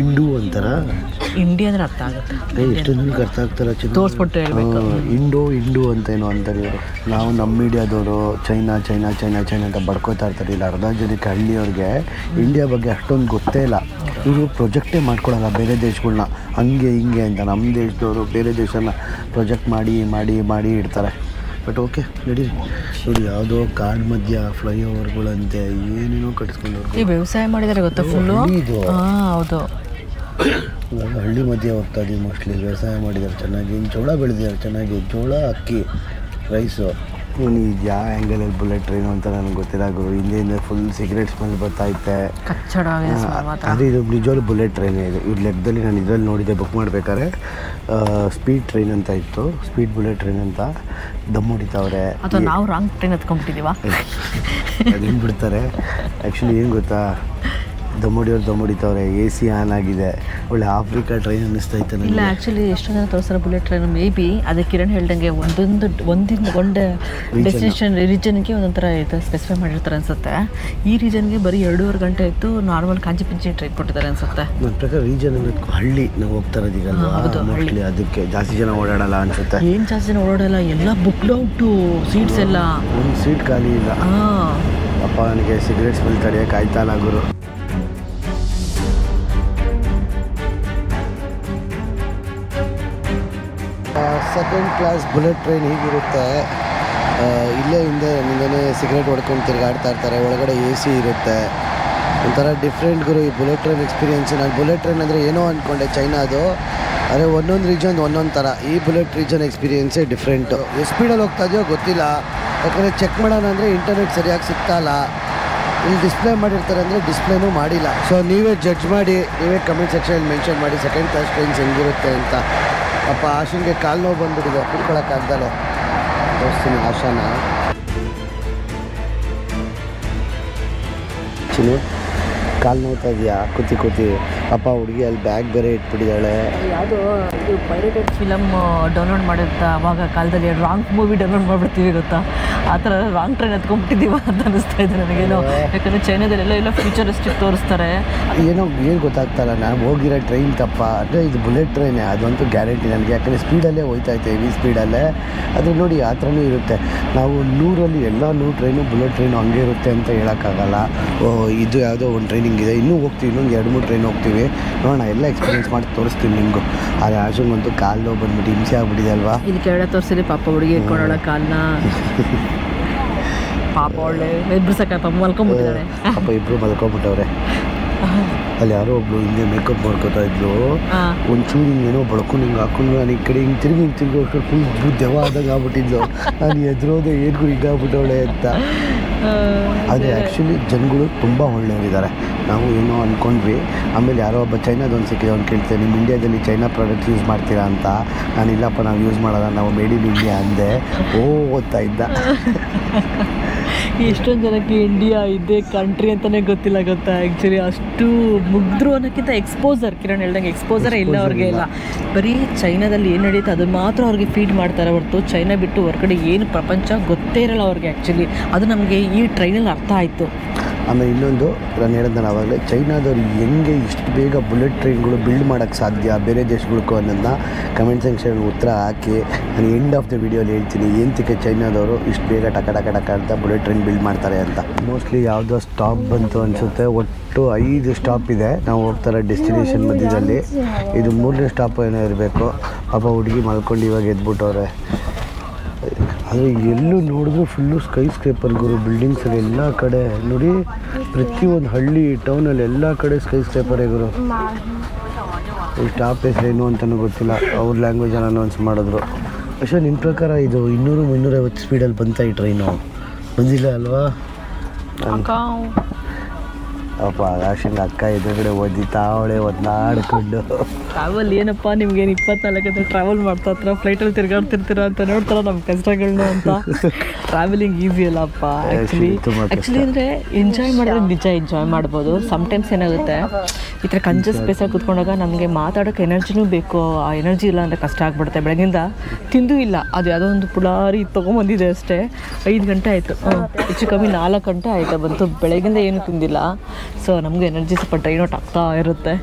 ಇಂಡು ಅಂತಾರ. ಇಂಡಿಯಾ ಅಂದರೆ ಅರ್ಥ ಆಗುತ್ತೆ. ಎಷ್ಟೋ ಜನಕ್ಕೆ ಅರ್ಥ ಆಗ್ತಾರೆ. ತೋರಿಸ್ಬಿಟ್ಟು ಹೇಳ್ಬೇಕು. ಇಂಡು ಅಂತೇನೋ ಅಂತಾರೆ ಇವರು. ನಾವು ನಮ್ಮ ಮೀಡಿಯಾದವರು ಚೈನಾ ಅಂತ ಬಡ್ಕೋತಾ ಇರ್ತಾರೆ. ಇಲ್ಲ ಅರ್ಧ ಜನಕ್ಕೆ ಹಳ್ಳಿಯವ್ರಿಗೆ ಇಂಡಿಯಾ ಬಗ್ಗೆ ಅಷ್ಟೊಂದು ಗೊತ್ತೇ ಇಲ್ಲ. ಇವರು ಪ್ರೊಜೆಕ್ಟೇ ಮಾಡ್ಕೊಳಲ್ಲ ಬೇರೆ ದೇಶಗಳ್ನ ಹಂಗೆ ಹಿಂಗೆ ಅಂತ. ನಮ್ಮ ದೇಶದವರು ಬೇರೆ ದೇಶನ ಪ್ರೊಜೆಕ್ಟ್ ಮಾಡಿ ಇಡ್ತಾರೆ. ಬಟ್ ಓಕೆ ನಡೀರಿ. ನೋಡಿ ಯಾವುದೋ ಕಾಡು ಮಧ್ಯ ಫ್ಲೈಓವರ್ಗಳಂತೆ ಏನೇನೋ ಕಟ್ಸ್ಕೊಂಡವ್ರು. ಈ ವ್ಯವಸಾಯ ಮಾಡಿದ್ದಾರೆ ಗೊತ್ತಾ ಫುಲ್ಲು? ಇದು ಹೌದು, ಹಳ್ಳಿ ಮಧ್ಯೆ ಹೋಗ್ತಾ ಇದೀವಿ. ಮೋಸ್ಟ್ಲಿ ವ್ಯವಸಾಯ ಮಾಡಿದ್ದಾರೆ ಚೆನ್ನಾಗಿ. ಜೋಳ ಬೆಳೆದಿದ್ದಾರೆ ಚೆನ್ನಾಗಿ. ಜೋಳ, ಅಕ್ಕಿ, ರೈಸು. ಇದು ಯಾವ ಆ್ಯಂಗಲಲ್ಲಿ ಬುಲೆಟ್ ಟ್ರೈನು ಅಂತ ನನಗೆ ಗೊತ್ತಿಲ್ಲ ಗುರು. ಹಿಂದೆ ಫುಲ್ ಸಿಗರೇಟ್ ಸ್ಮೆಲ್ ಬರ್ತಾಯಿತ್ತೆ. ಅದೇ ಇದು ನಿಜವಾಗ್ಲೂ ಬುಲೆಟ್ ಟ್ರೈನೇ ಇದು. ಇವ್ರ ಲೆಕ್ಕದಲ್ಲಿ ನಾನು ಇದರಲ್ಲಿ ನೋಡಿದ್ದೆ ಬುಕ್ ಮಾಡಬೇಕಾದ್ರೆ. ಸ್ಪೀಡ್ ಟ್ರೈನ್ ಅಂತ ಇತ್ತು, ಸ್ಪೀಡ್ ಬುಲೆಟ್ ಟ್ರೈನ್ ಅಂತ. ದಮ್ ಹೊಡಿತಾವ್ರೆ. ಅಥವಾ ನಾವು ರಾಂಗ್ ಟ್ರೈನ್ ಹತ್ಕೊಂಡ್ಬಿಟ್ಟಿದ್ದೀವ? ಅದೇನು ಬಿಡ್ತಾರೆ ಆ್ಯಕ್ಚುಲಿ. ಏನು ಗೊತ್ತಾ, ದಮ್ ಹೊಡಿತಾವ್ರೆ. AC ಆನ್ ಆಗಿದೆ. ಒಳ್ಳೆ ಆಫ್ರಿಕಾ ಟ್ರೈನ್ ಅನ್ನಿಸ್ತಾ ಇತ್ತು ನನಗೆ. ಇಲ್ಲ ಆ್ಯಕ್ಚುಲಿ ಎಷ್ಟೋ ಜನ ತೋರಿಸ್ತಾರೆ ಬುಲೆಟ್ ಟ್ರೈನ್. ಮೇ ಬಿ ಅದೇ ಕಿರಣ್ ಹೇಳ್ದಂಗೆ ಒಂದು ಡೆಸ್ಟಿನೇಷನ್ ರೀಜನ್ಗೆ ಒಂದೊಂಥರ ಇದು ಸ್ಪೆಸಿಫೈ ಮಾಡಿರ್ತಾರೆ ಅನ್ಸುತ್ತೆ. ಈ ರೀಜನ್ಗೆ ಬರೀ 2.5 ಗಂಟೆ ಇತ್ತು. ನಾರ್ಮಲ್ ಕಾಂಚಿ ಟ್ರೈನ್ ಕೊಟ್ಟಿದ್ದಾರೆ ಅನ್ಸುತ್ತೆ. ನನ್ನ ಪ್ರಕಾರ ರೀಜನ್ ಅನ್ನೋದಕ್ಕೂ ಹಳ್ಳಿ ನಾವು ಹೋಗ್ತಾ ಇರೋದೀಗಲ್ವಾ, ಮೋಸ್ಟ್ಲಿ ಅದಕ್ಕೆ ಜಾಸ್ತಿ ಜನ ಓಡಾಡಲ್ಲ ಅನ್ಸುತ್ತೆ. ಏನು ಜಾಸ್ತಿ ಜನ ಓಡಾಡಲ್ಲ, ಎಲ್ಲ ಬುಕ್ಡ್ ಔಟು. ಸೀಟ್ಸ್ ಎಲ್ಲ ಒಂದು ಸೀಟ್ ಖಾಲಿ ಇಲ್ಲ. ಅಪ್ಪ ನನಗೆ ಸಿಗರೇಟ್ ಸ್ಮೆಲ್ ತಡೆಯೋಕೆ ಆಯ್ತಾ ಇಲ್ಲ ಗುರು. ಸೆಕೆಂಡ್ ಕ್ಲಾಸ್ ಬುಲೆಟ್ ಟ್ರೈನ್ ಹೀಗಿರುತ್ತೆ. ಇಲ್ಲೇ ಮುಂದೆ ಸಿಗರೇಟ್ ಹೊಡ್ಕೊಂಡು ತಿರುಗಾಡ್ತಾ ಇರ್ತಾರೆ. ಒಳಗಡೆ AC ಇರುತ್ತೆ. ಒಂಥರ ಡಿಫ್ರೆಂಟ್ ಗುರು ಈ ಬುಲೆಟ್ ಟ್ರೈನ್ ಎಕ್ಸ್ಪೀರಿಯೆನ್ಸ್. ನಾನು ಬುಲೆಟ್ ಟ್ರೈನ್ ಅಂದರೆ ಏನೋ ಅಂದ್ಕೊಂಡೆ ಚೈನಾದು. ಅದೇ ಒಂದೊಂದು ರೀಜನ್ ಒಂದೊಂದು ಥರ. ಈ ಬುಲೆಟ್ ರೀಜನ್ ಎಕ್ಸ್ಪೀರಿಯೆನ್ಸೇ ಡಿಫ್ರೆಂಟು. ಎಷ್ಟು ಸ್ಪೀಡಲ್ಲಿ ಹೋಗ್ತಾ ಇದೆಯೋ ಗೊತ್ತಿಲ್ಲ. ಯಾಕಂದರೆ ಚೆಕ್ ಮಾಡೋಣ ಅಂದರೆ ಇಂಟರ್ನೆಟ್ ಸರಿಯಾಗಿ ಸಿಗ್ತಾಯಿಲ್ಲ. ಇಲ್ಲಿ ಡಿಸ್ಪ್ಲೇ ಮಾಡಿರ್ತಾರೆ ಅಂದರೆ ಡಿಸ್ಪ್ಲೇನೂ ಮಾಡಿಲ್ಲ. ಸೊ ನೀವೇ ಜಡ್ಜ್ ಮಾಡಿ, ನೀವೇ ಕಮೆಂಟ್ ಸೆಕ್ಷನಲ್ಲಿ ಮೆನ್ಷನ್ ಮಾಡಿ ಸೆಕೆಂಡ್ ಕ್ಲಾಸ್ ಟ್ರೈನ್ಸ್ ಹೆಂಗಿರುತ್ತೆ ಅಂತ. ಅಪ್ಪ ಆಶನ್ಗೆ ಕಾಲು ನೋವು ಬಂದುಬಿಟ್ಟಿದೆ, ಕುತ್ಕೊಳ್ಳೋಕ್ಕಾಗ್ದಲೆ. ತೋರಿಸ್ತೀನಿ ಆಶಾನ. ಚಿನ್ನು ಕಾಲು ನೋಡ್ತಾ ಇದೆಯಾ ಕೂತಿ? ಅಪ್ಪ ಹುಡುಗಿ ಅಲ್ಲಿ ಬ್ಯಾಗ್ ಬೇರೆ ಇಟ್ಬಿಟ್ಟಿದ್ದಾಳೆ. ಯಾವುದೋ ಇದು ಪೈರೇಟೆಡ್ ಫಿಲಮ್ ಡೌನ್ಲೋಡ್ ಮಾಡಿರ್ತಾ ಅವಾಗ ಕಾಲದಲ್ಲಿ ರಾಂಗ್ ಮೂವಿ ಡೌನ್ಲೋಡ್ ಮಾಡಿಬಿಡ್ತೀವಿ ಗೊತ್ತಾ? ಆ ಥರ ರಾಂಗ್ ಟ್ರೈನ್ ಹತ್ಕೊಂಡ್ಬಿಟ್ಟಿದ್ದೀವ ಅಂತ ಅನಿಸ್ತಾ ಇದೆ ನನಗೇನೋ. ಯಾಕಂದರೆ ಚೈನಾದಲ್ಲೆಲ್ಲ ಫ್ಯೂಚರಿಸ್ಟಿಕ್ ತೋರಿಸ್ತಾರೆ. ಏನು ಗೊತ್ತಾಗ್ತಾಯಿಲ್ಲ. ನಾನು ಹೋಗಿರೋ ಟ್ರೈನ್ ತಪ್ಪ ಅಂದರೆ ಇದು ಬುಲೆಟ್ ಟ್ರೈನೇ ಅದಂತೂ ಗ್ಯಾರಂಟಿ ನನಗೆ. ಯಾಕಂದರೆ ಸ್ಪೀಡಲ್ಲೇ ಹೋಯ್ತಾಯಿತ್ತೆ, ಹೆವಿ ಸ್ಪೀಡಲ್ಲೇ. ಅದು ನೋಡಿ ಆ ಥರನೂ ಇರುತ್ತೆ. ನಾವು 100ರಲ್ಲಿ ಎಲ್ಲ 100 ಟ್ರೈನು ಬುಲೆಟ್ ಟ್ರೈನು ಹಂಗೆ ಇರುತ್ತೆ ಅಂತ ಹೇಳೋಕ್ಕಾಗಲ್ಲ. ಇದು ಯಾವುದೋ ಒಂದು ಟ್ರೈನಿಂಗ್ ಇದೆ, ಇನ್ನೂ ಹೋಗ್ತೀವಿ, ಇನ್ನೊಂದು 2-3 ಟ್ರೈನ್ ಹೋಗ್ತೀವಿ. ನೋಡೋಣ, ಎಲ್ಲ ಎಕ್ಸ್ಪೀರಿಯೆನ್ಸ್ ಮಾಡಿ ತೋರಿಸ್ತೀನಿ ನಿಮಗೂ. ಆದರೆ ಆಶಂಗಂತೂ ಕಾಲು ನೋವು ಬಂದ್ಬಿಟ್ಟು ಹಿಂಸೆ ಆಗ್ಬಿಟ್ಟಿದೆ ಅಲ್ವಾ? ಇಲ್ಲಿ ಕೆಳಗಡೆ ತೋರಿಸಿರಿ ಪಾಪ ಹುಡುಗಿ ಇಟ್ಕೊಂಡೋಳ ಕಾಲನ್ನ. ಪಾಪ ಒಳ್ಳೆ ಇಬ್ಬರು ಸಾಕಪ್ಪ ಮಲ್ಕೊಂಡ್ಬಿಟ್ಟಿದ್ದಾರೆ. ಪಾಪ ಇಬ್ಬರು ಮಲ್ಕೊಂಡ್ಬಿಟ್ಟವ್ರೆ. ಅಲ್ಲಿ ಯಾರೋ ಒಬ್ಳು ಹಿಂಗೆ ಮೇಕಪ್ ಮಾಡ್ಕೋತಾ ಇದ್ಲು. ಒಂಚೂರು ಹಿಂಗೇನೋ ಬಳ್ಕೊಂಡು ಹಿಂಗೆ ಹಾಕೊಂಡು ನಾನು ಈ ಕಡೆ ಹಿಂಗೆ ತಿರುಗಿ ಅಷ್ಟು ಫುಲ್ ದೆವ್ವ ಆದಂಗೆ ಆಗ್ಬಿಟ್ಟಿದ್ಲು. ನಾನು ಎದುರೋದೆ ಏನು ಹಿಂಗಾಗ್ಬಿಟ್ಟವಳೆ ಅಂತ. ಆದರೆ ಆ್ಯಕ್ಚುಲಿ ಜನಗಳು ತುಂಬ ಒಳ್ಳೆಯವರಿದ್ದಾರೆ. ನಾವು ಏನೋ ಅಂದ್ಕೊಂಡ್ವಿ. ಆಮೇಲೆ ಯಾರೋ ಒಬ್ಬ ಚೈನಾದೊಂದು ಸಿಕ್ಕಿದೆ, ಅವ್ನು ಕೇಳ್ತೇನೆ ನಿಮ್ಮ ಇಂಡಿಯಾದಲ್ಲಿ ಚೈನಾ ಪ್ರಾಡಕ್ಟ್ಸ್ ಯೂಸ್ ಮಾಡ್ತೀರಾ ಅಂತ. ನಾನು ಇಲ್ಲಪ್ಪ ನಾವು ಯೂಸ್ ಮಾಡೋಲ್ಲ, ನಾವು ಮೇಡ್ ಇನ್ ಇಂಡಿಯಾ ಅಂದೆ. ಓದ್ತಾ ಇದ್ದ. ಎಷ್ಟೊಂದು ಜನಕ್ಕೆ ಇಂಡಿಯಾ ಇದೆ ಕಂಟ್ರಿ ಅಂತಲೇ ಗೊತ್ತಿಲ್ಲ ಗೊತ್ತಾ? ಆ್ಯಕ್ಚುಲಿ ಅಷ್ಟು ಮುಗ್ದ್ರು ಅನ್ನೋಕ್ಕಿಂತ ಎಕ್ಸ್ಪೋಸರ್, ಕಿರಣ್ ಹೇಳ್ದಂಗೆ ಎಕ್ಸ್ಪೋಸರೇ ಇಲ್ಲ ಅವ್ರಿಗೆ. ಇಲ್ಲ ಬರೀ ಚೈನಾದಲ್ಲಿ ಏನು ನಡೀತೆ ಅದು ಮಾತ್ರ ಅವ್ರಿಗೆ ಫೀಡ್ ಮಾಡ್ತಾರೆ ಹೊರತು ಚೈನಾ ಬಿಟ್ಟು ಹೊರಗಡೆ ಏನು ಪ್ರಪಂಚ ಗೊತ್ತೇ ಇರಲ್ಲ ಅವ್ರಿಗೆ ಆ್ಯಕ್ಚುಲಿ. ಅದು ನಮಗೆ ಈ ಟ್ರೈನಲ್ಲಿ ಅರ್ಥ ಆಯಿತು. ಆಮೇಲೆ ಇನ್ನೊಂದು ನಾನು ಹೇಳಿದ್ನಲ್ಲ ಆವಾಗಲೇ, ಚೈನಾದವ್ರು ಹೆಂಗೆ ಇಷ್ಟು ಬೇಗ ಬುಲೆಟ್ ಟ್ರೈನ್ಗಳು ಬಿಲ್ಡ್ ಮಾಡೋಕ್ಕೆ ಸಾಧ್ಯ ಬೇರೆ ದೇಶಗಳಿಗೂ ಅನ್ನೋದನ್ನ ಕಮೆಂಟ್ ಸೆಕ್ಷನ್ ಉತ್ತರ ಹಾಕಿ. ನಾನು ಎಂಡ್ ಆಫ್ ದ ವಿಡಿಯೋಲಿ ಹೇಳ್ತೀನಿ ಏನಕ್ಕೆ ಚೈನಾದವರು ಇಷ್ಟು ಬೇಗ ಟಕ ಅಂತ ಬುಲೆಟ್ ಟ್ರೈನ್ ಬಿಲ್ಡ್ ಮಾಡ್ತಾರೆ ಅಂತ. ಮೋಸ್ಟ್ಲಿ ಯಾವುದೋ ಸ್ಟಾಪ್ ಬಂತು ಅನಿಸುತ್ತೆ. ಒಟ್ಟು 5 ಸ್ಟಾಪ್ ಇದೆ ನಾವು ಹೋಗ್ತಾರೆ ಡೆಸ್ಟಿನೇಷನ್ ಮಧ್ಯದಲ್ಲಿ. ಇದು 3ನೇ ಸ್ಟಾಪ್ ಏನೋ ಇರಬೇಕು. ಪಾಪ ಹುಡುಗಿ ಮಲ್ಕೊಂಡು ಇವಾಗ ಎದ್ಬಿಟ್ಟವ್ರೆ. ಆದರೆ ಎಲ್ಲೂ ನೋಡಿದ್ರು ಫುಲ್ಲು ಸ್ಕೈ ಸ್ಕ್ರೇಪರ್ಗಳು ಬಿಲ್ಡಿಂಗ್ಸಲ್ಲಿ ಎಲ್ಲ ಕಡೆ ನೋಡಿ. ಪ್ರತಿಯೊಂದು ಹಳ್ಳಿ ಟೌನಲ್ಲಿ ಎಲ್ಲ ಕಡೆ ಸ್ಕೈ ಸ್ಕ್ರೇಪರ್ಗಳು. ಈ ಸ್ಟಾಪ್ ಹೆಸರೇನು ಅಂತಲೂ ಗೊತ್ತಿಲ್ಲ. ಅವ್ರ ಲ್ಯಾಂಗ್ವೇಜಲ್ಲಿ ಅನೌನ್ಸ್ ಮಾಡಿದ್ರು. പക്ഷേ ನಿಮ್ಮ ಪ್ರಕಾರ ಇದು 200-250 ಸ್ಪೀಡಲ್ಲಿ ಬಂತ ಈ ಟ್ರೈನು? ಬಂದಿಲ್ಲ ಅಲ್ವಾ? ಅಪ್ಪ ಆಕಾಶಂಗೆ ಅಕ್ಕ ಎದುರುಗಡೆ ಓದಿತಾ ಅವಳೆ ಒದ್ದಾಡ್ಕೊಂಡು. ಟ್ರಾವೆಲ್ ಏನಪ್ಪ ನಿಮ್ಗೇನು 24 ಗಂಟೆ ಟ್ರಾವೆಲ್ ಮಾಡ್ತಾ ಹತ್ರ ಫ್ಲೈಟಲ್ಲಿ ತಿರ್ಗಾಡ್ತಿರ್ತೀರ ಅಂತ ನೋಡ್ತಾರ ನಮ್ಮ ಕಷ್ಟಗಳನ್ನ ಅಂತ. ಟ್ರಾವೆಲಿಂಗ್ ಈಸಿ ಅಲ್ಲಪ್ಪ ಆ್ಯಕ್ಚುಲಿ ಅಂದರೆ ಎಂಜಾಯ್ ಮಾಡಿದ್ರೆ ನಿಜ ಎಂಜಾಯ್ ಮಾಡ್ಬೋದು. ಸಮ್ಟೈಮ್ಸ್ ಏನಾಗುತ್ತೆ ಈ ಥರ ಕಂಜಸ್ ಸ್ಪೇಸಲ್ಲಿ ಕೂತ್ಕೊಂಡಾಗ ನಮಗೆ ಮಾತಾಡೋಕ್ಕೆ ಎನರ್ಜಿನೂ ಬೇಕು. ಆ ಎನರ್ಜಿ ಇಲ್ಲ ಅಂದರೆ ಕಷ್ಟ ಆಗ್ಬಿಡುತ್ತೆ. ಬೆಳಗಿಂದ ತಿಂದು ಇಲ್ಲ, ಅದು ಯಾವುದೋ ಒಂದು ಪುಳಾರಿ ತೊಗೊಂಬಂದಿದೆ ಅಷ್ಟೇ. 5 ಗಂಟೆ ಆಯಿತು, ಹೆಚ್ಚು ಕಮ್ಮಿ 4 ಗಂಟೆ ಆಯಿತು ಬಂತು. ಬೆಳಗಿಂದ ಏನು ತಿಂದಿಲ್ಲ. ಸೊ ನಮಗೂ ಎನರ್ಜಿ ಸ್ವಲ್ಪ ಡ್ರೈನ್ ಔಟ್ ಆಗ್ತಾ ಇರುತ್ತೆ.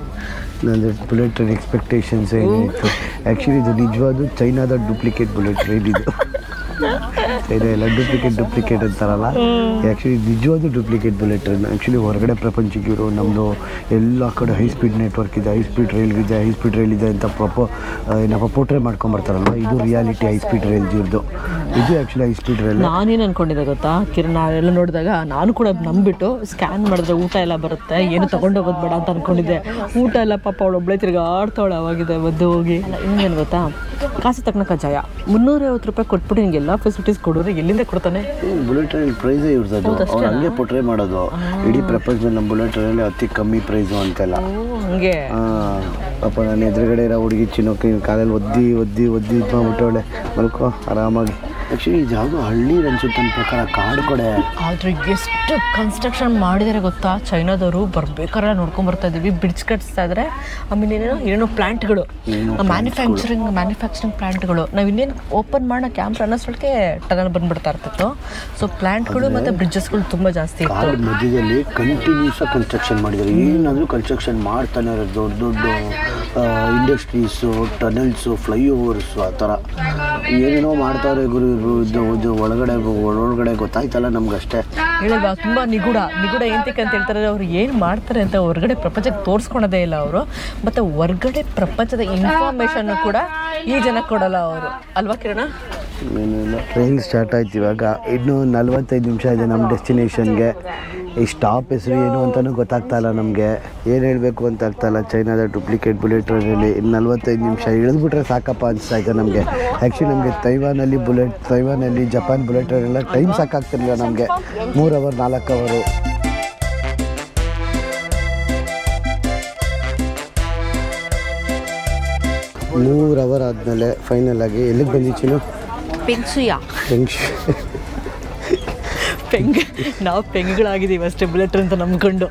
ನಂದು ಬುಲೆಟ್ ಟ್ರೈನ್ ಎಕ್ಸ್ಪೆಕ್ಟೇಷನ್ಸ್ ಏನಿತ್ತು. ಆ್ಯಕ್ಚುಲಿ ಇದು ನಿಜವಾದ ಚೈನಾದ ಡೂಪ್ಲಿಕೇಟ್ ಬುಲೆಟ್ ಟ್ರೈನ್ ಇದು. ಚೈನಾ ಎಲ್ಲ ಡೂಪ್ಲಿಕೇಟ್ ಅಂತಾರಲ್ಲ, ಆ್ಯಕ್ಚುಲಿ ನಿಜವಾದ ಡೂಪ್ಲಿಕೇಟ್ ಬುಲೆಟ್ ಟ್ರೈನ್. ಆ್ಯಕ್ಚುಲಿ ಹೊರಗಡೆ ಪ್ರಪಂಚಕ್ಕೆ ಇರೋ ನಮ್ಮದು ಎಲ್ಲ ಕಡೆ ಹೈ ಸ್ಪೀಡ್ ನೆಟ್ವರ್ಕ್ ಇದೆ, ಹೈ ಸ್ಪೀಡ್ ರೈಲ್ ಇದೆ ಅಂತ ಏನಪ್ಪ ಪೋರ್ಟ್ರೇ ಮಾಡ್ಕೊಂಬರ್ತಾರಲ್ವ, ಇದು ರಿಯಾಲಿಟಿ ಹೈ ಸ್ಪೀಡ್ ರೈಲ್ ಇರೋದು. ಇದು ಆ್ಯಕ್ಚುಲಿ ಹೈ ಸ್ಪೀಡ್ ರೈಲ್. ನಾನೇನು ಅಂದ್ಕೊಂಡಿದ್ದೆ ಗೊತ್ತಾ ಕಿರಣ್, ಎಲ್ಲ ನೋಡಿದಾಗ ನಾನು ಕೂಡ ನಂಬಿಟ್ಟು ಸ್ಕ್ಯಾನ್ ಮಾಡಿದ್ರೆ ಊಟ ಎಲ್ಲ ಬರುತ್ತೆ, ಏನು ತೊಗೊಂಡೋಗೋದು ಬೇಡ ಅಂತ ಅಂದ್ಕೊಂಡಿದ್ದೆ. ಊಟ ಎಲ್ಲ ಪಾಪ ಅವಳು ಒಬ್ಬಳೇ ತಿರ್ಗಾಡ್ತಾವಳೆ ಆವಾಗಿದೆ ಬಂದು ಹೋಗಿ. ಇನ್ನೇನು ಗೊತ್ತಾ, ಕಾಸು ತಕ್ಕನ ಕಜ್ಜಾಯ 350 ರೂಪಾಯಿ ಕೊಟ್ಬಿಟ್ಟು ನಿಂಗೆ ಎಲ್ಲ ಫೆಸಿಲಿಟೀಸ್ ಕೊಡೋರು ಎಲ್ಲಿಂದ ಕೊಡ್ತಾನೆ? ಬುಲೆಟ್ ಟ್ರೈನ್ ಪ್ರೈಸೇ ಇರ್ತದೆ, ಅವ್ರು ಹಂಗೆ ಪೋರ್ಟ್ರೇ ಮಾಡೋದು. ಇಡೀ ಪ್ರಪಂಚದಲ್ಲಿ ನಮ್ಮ ಬುಲೆಟ್ ಟ್ರೈನಲ್ಲಿ ಅತಿ ಕಮ್ಮಿ ಪ್ರೈಸು ಅಂತೆಲ್ಲ. ಹಂಗೆ ಪಾಪ ನಾನು ಎದುರುಗಡೆ ಇರೋ ಹುಡುಗಿ ಚಿನ್ನೋಕೆ ಕಾಲಲ್ಲಿ ಒದ್ದಿ ಮಾಡ್ಬಿಟ್ಟವಳೆ. ಮಲ್ಕೋ ಆರಾಮಾಗಿ. ಆ್ಯಕ್ಚುಲಿ ಇದು ಯಾವುದೋ ಹಳ್ಳಿ ಅನ್ಸುತ್ತೆ ನನ್ನ ಪ್ರಕಾರ, ಕಾಡು ಕಡೆ. ಆದರೆ ಎಷ್ಟು ಕನ್ಸ್ಟ್ರಕ್ಷನ್ ಮಾಡಿದ್ದಾರೆ ಗೊತ್ತಾ ಚೈನಾದವರು. ಬರ್ಬೇಕಾದ್ರೆ ನೋಡ್ಕೊಂಬರ್ತಾ ಇದ್ದೀವಿ, ಬ್ರಿಡ್ಜ್ ಕಟ್ಸ್ತಾ ಇದ್ದಾರೆ. ಆಮೇಲೆ ಏನೇನೋ ಪ್ಲಾಂಟ್ಗಳು, ಮ್ಯಾನುಫ್ಯಾಕ್ಚರಿಂಗ್ ಪ್ಲಾಂಟ್ಗಳು. ನಾವು ಇನ್ನೇನು ಓಪನ್ ಮಾಡೋ ಕ್ಯಾಂಪ್ ಅನ್ನೋಷ್ಟೊಳಗೆ ಟನಲ್ ಬಂದುಬಿಡ್ತಾ ಇರ್ತಿತ್ತು. ಸೊ ಪ್ಲಾಂಟ್ಗಳು ಮತ್ತು ಬ್ರಿಡ್ಜಸ್ಗಳು ತುಂಬ ಜಾಸ್ತಿ ಇತ್ತು. ಮಧ್ಯದಲ್ಲಿ ಕಂಟಿನ್ಯೂಸ್ ಆಗಿ ಕನ್ಸ್ಟ್ರಕ್ಷನ್ ಮಾಡಿದ್ದಾರೆ. ಏನಾದರೂ ಕನ್ಸ್ಟ್ರಕ್ಷನ್ ಮಾಡ್ತಾನೆ ಇರೋದು. ದೊಡ್ಡ ಇಂಡಸ್ಟ್ರೀಸು, ಟನಲ್ಸು, ಫ್ಲೈಓವರ್ಸು, ಆ ಥರ ಏನೇನೋ ಮಾಡ್ತಾರೆ ಗುರು. ಇದು ಒಳಗಡೆ ಗೊತ್ತಾಯ್ತಲ್ಲ ನಮ್ಗಷ್ಟೇ. ಹೇಳಿಲ್ವಾ, ತುಂಬ ನಿಗೂಢ ಏನಂತಕ್ಕೆ ಅಂತ ಹೇಳ್ತಾರೆ. ಅವ್ರು ಏನು ಮಾಡ್ತಾರೆ ಅಂತ ಹೊರಗಡೆ ಪ್ರಪಂಚಕ್ಕೆ ತೋರಿಸ್ಕೊಳೋದೇ ಇಲ್ಲ ಅವರು. ಮತ್ತು ಹೊರಗಡೆ ಪ್ರಪಂಚದ ಇನ್ಫಾರ್ಮೇಷನ್ನು ಕೂಡ ಈ ಜನ ಕೊಡಲ್ಲ ಅವರು, ಅಲ್ವಾ ಕಿರಣ? ಏನಿಲ್ಲ, ಟ್ರೈನ್ ಸ್ಟಾರ್ಟ್ ಆಯ್ತು ಇವಾಗ. ಇನ್ನೂ 45 ನಿಮಿಷ ಇದೆ ನಮ್ಮ ಡೆಸ್ಟಿನೇಷನ್ಗೆ. ಈ ಸ್ಟಾಪ್ ಹೆಸರು ಏನು ಅಂತಲೂ ಗೊತ್ತಾಗ್ತಾ ಇಲ್ಲ ನಮಗೆ, ಏನು ಹೇಳಬೇಕು ಅಂತ ಆಗ್ತಾಯಿಲ್ಲ. ಚೈನಾದ ಡೂಪ್ಲಿಕೇಟ್ ಬುಲೆಟ್ ಟ್ರೈನಲ್ಲಿ ಇನ್ನು 45 ನಿಮಿಷ ಇಳಿದ್ಬಿಟ್ರೆ ಸಾಕಪ್ಪ ಅನಿಸ್ತಾ ಇದೆ ನಮಗೆ. ಆ್ಯಕ್ಚುಲಿ ನಮಗೆ ತೈವಾನಲ್ಲಿ ಜಪಾನ್ ಬುಲೆಟ್ ಟ್ರೈನೆಲ್ಲ ಟೈಮ್ ಸಾಕಾಗ್ತಿರಲಿಲ್ಲ ನಮಗೆ. 3 ಅವರ್ 4 ಅವರು. ಮೂರು ಅವರ್ ಆದಮೇಲೆ ಫೈನಲ್ ಆಗಿ ಎಲ್ಲಿಗೆ ಬಂದಿದ್ದೀನೋ? ನಾವು ಪೆಂಗ್ಗಳಾಗಿದ್ದೀವಿ ಅಷ್ಟೇ ಬುಲೆಟ್ ಅಂತ ನಂಬ್ಕೊಂಡು.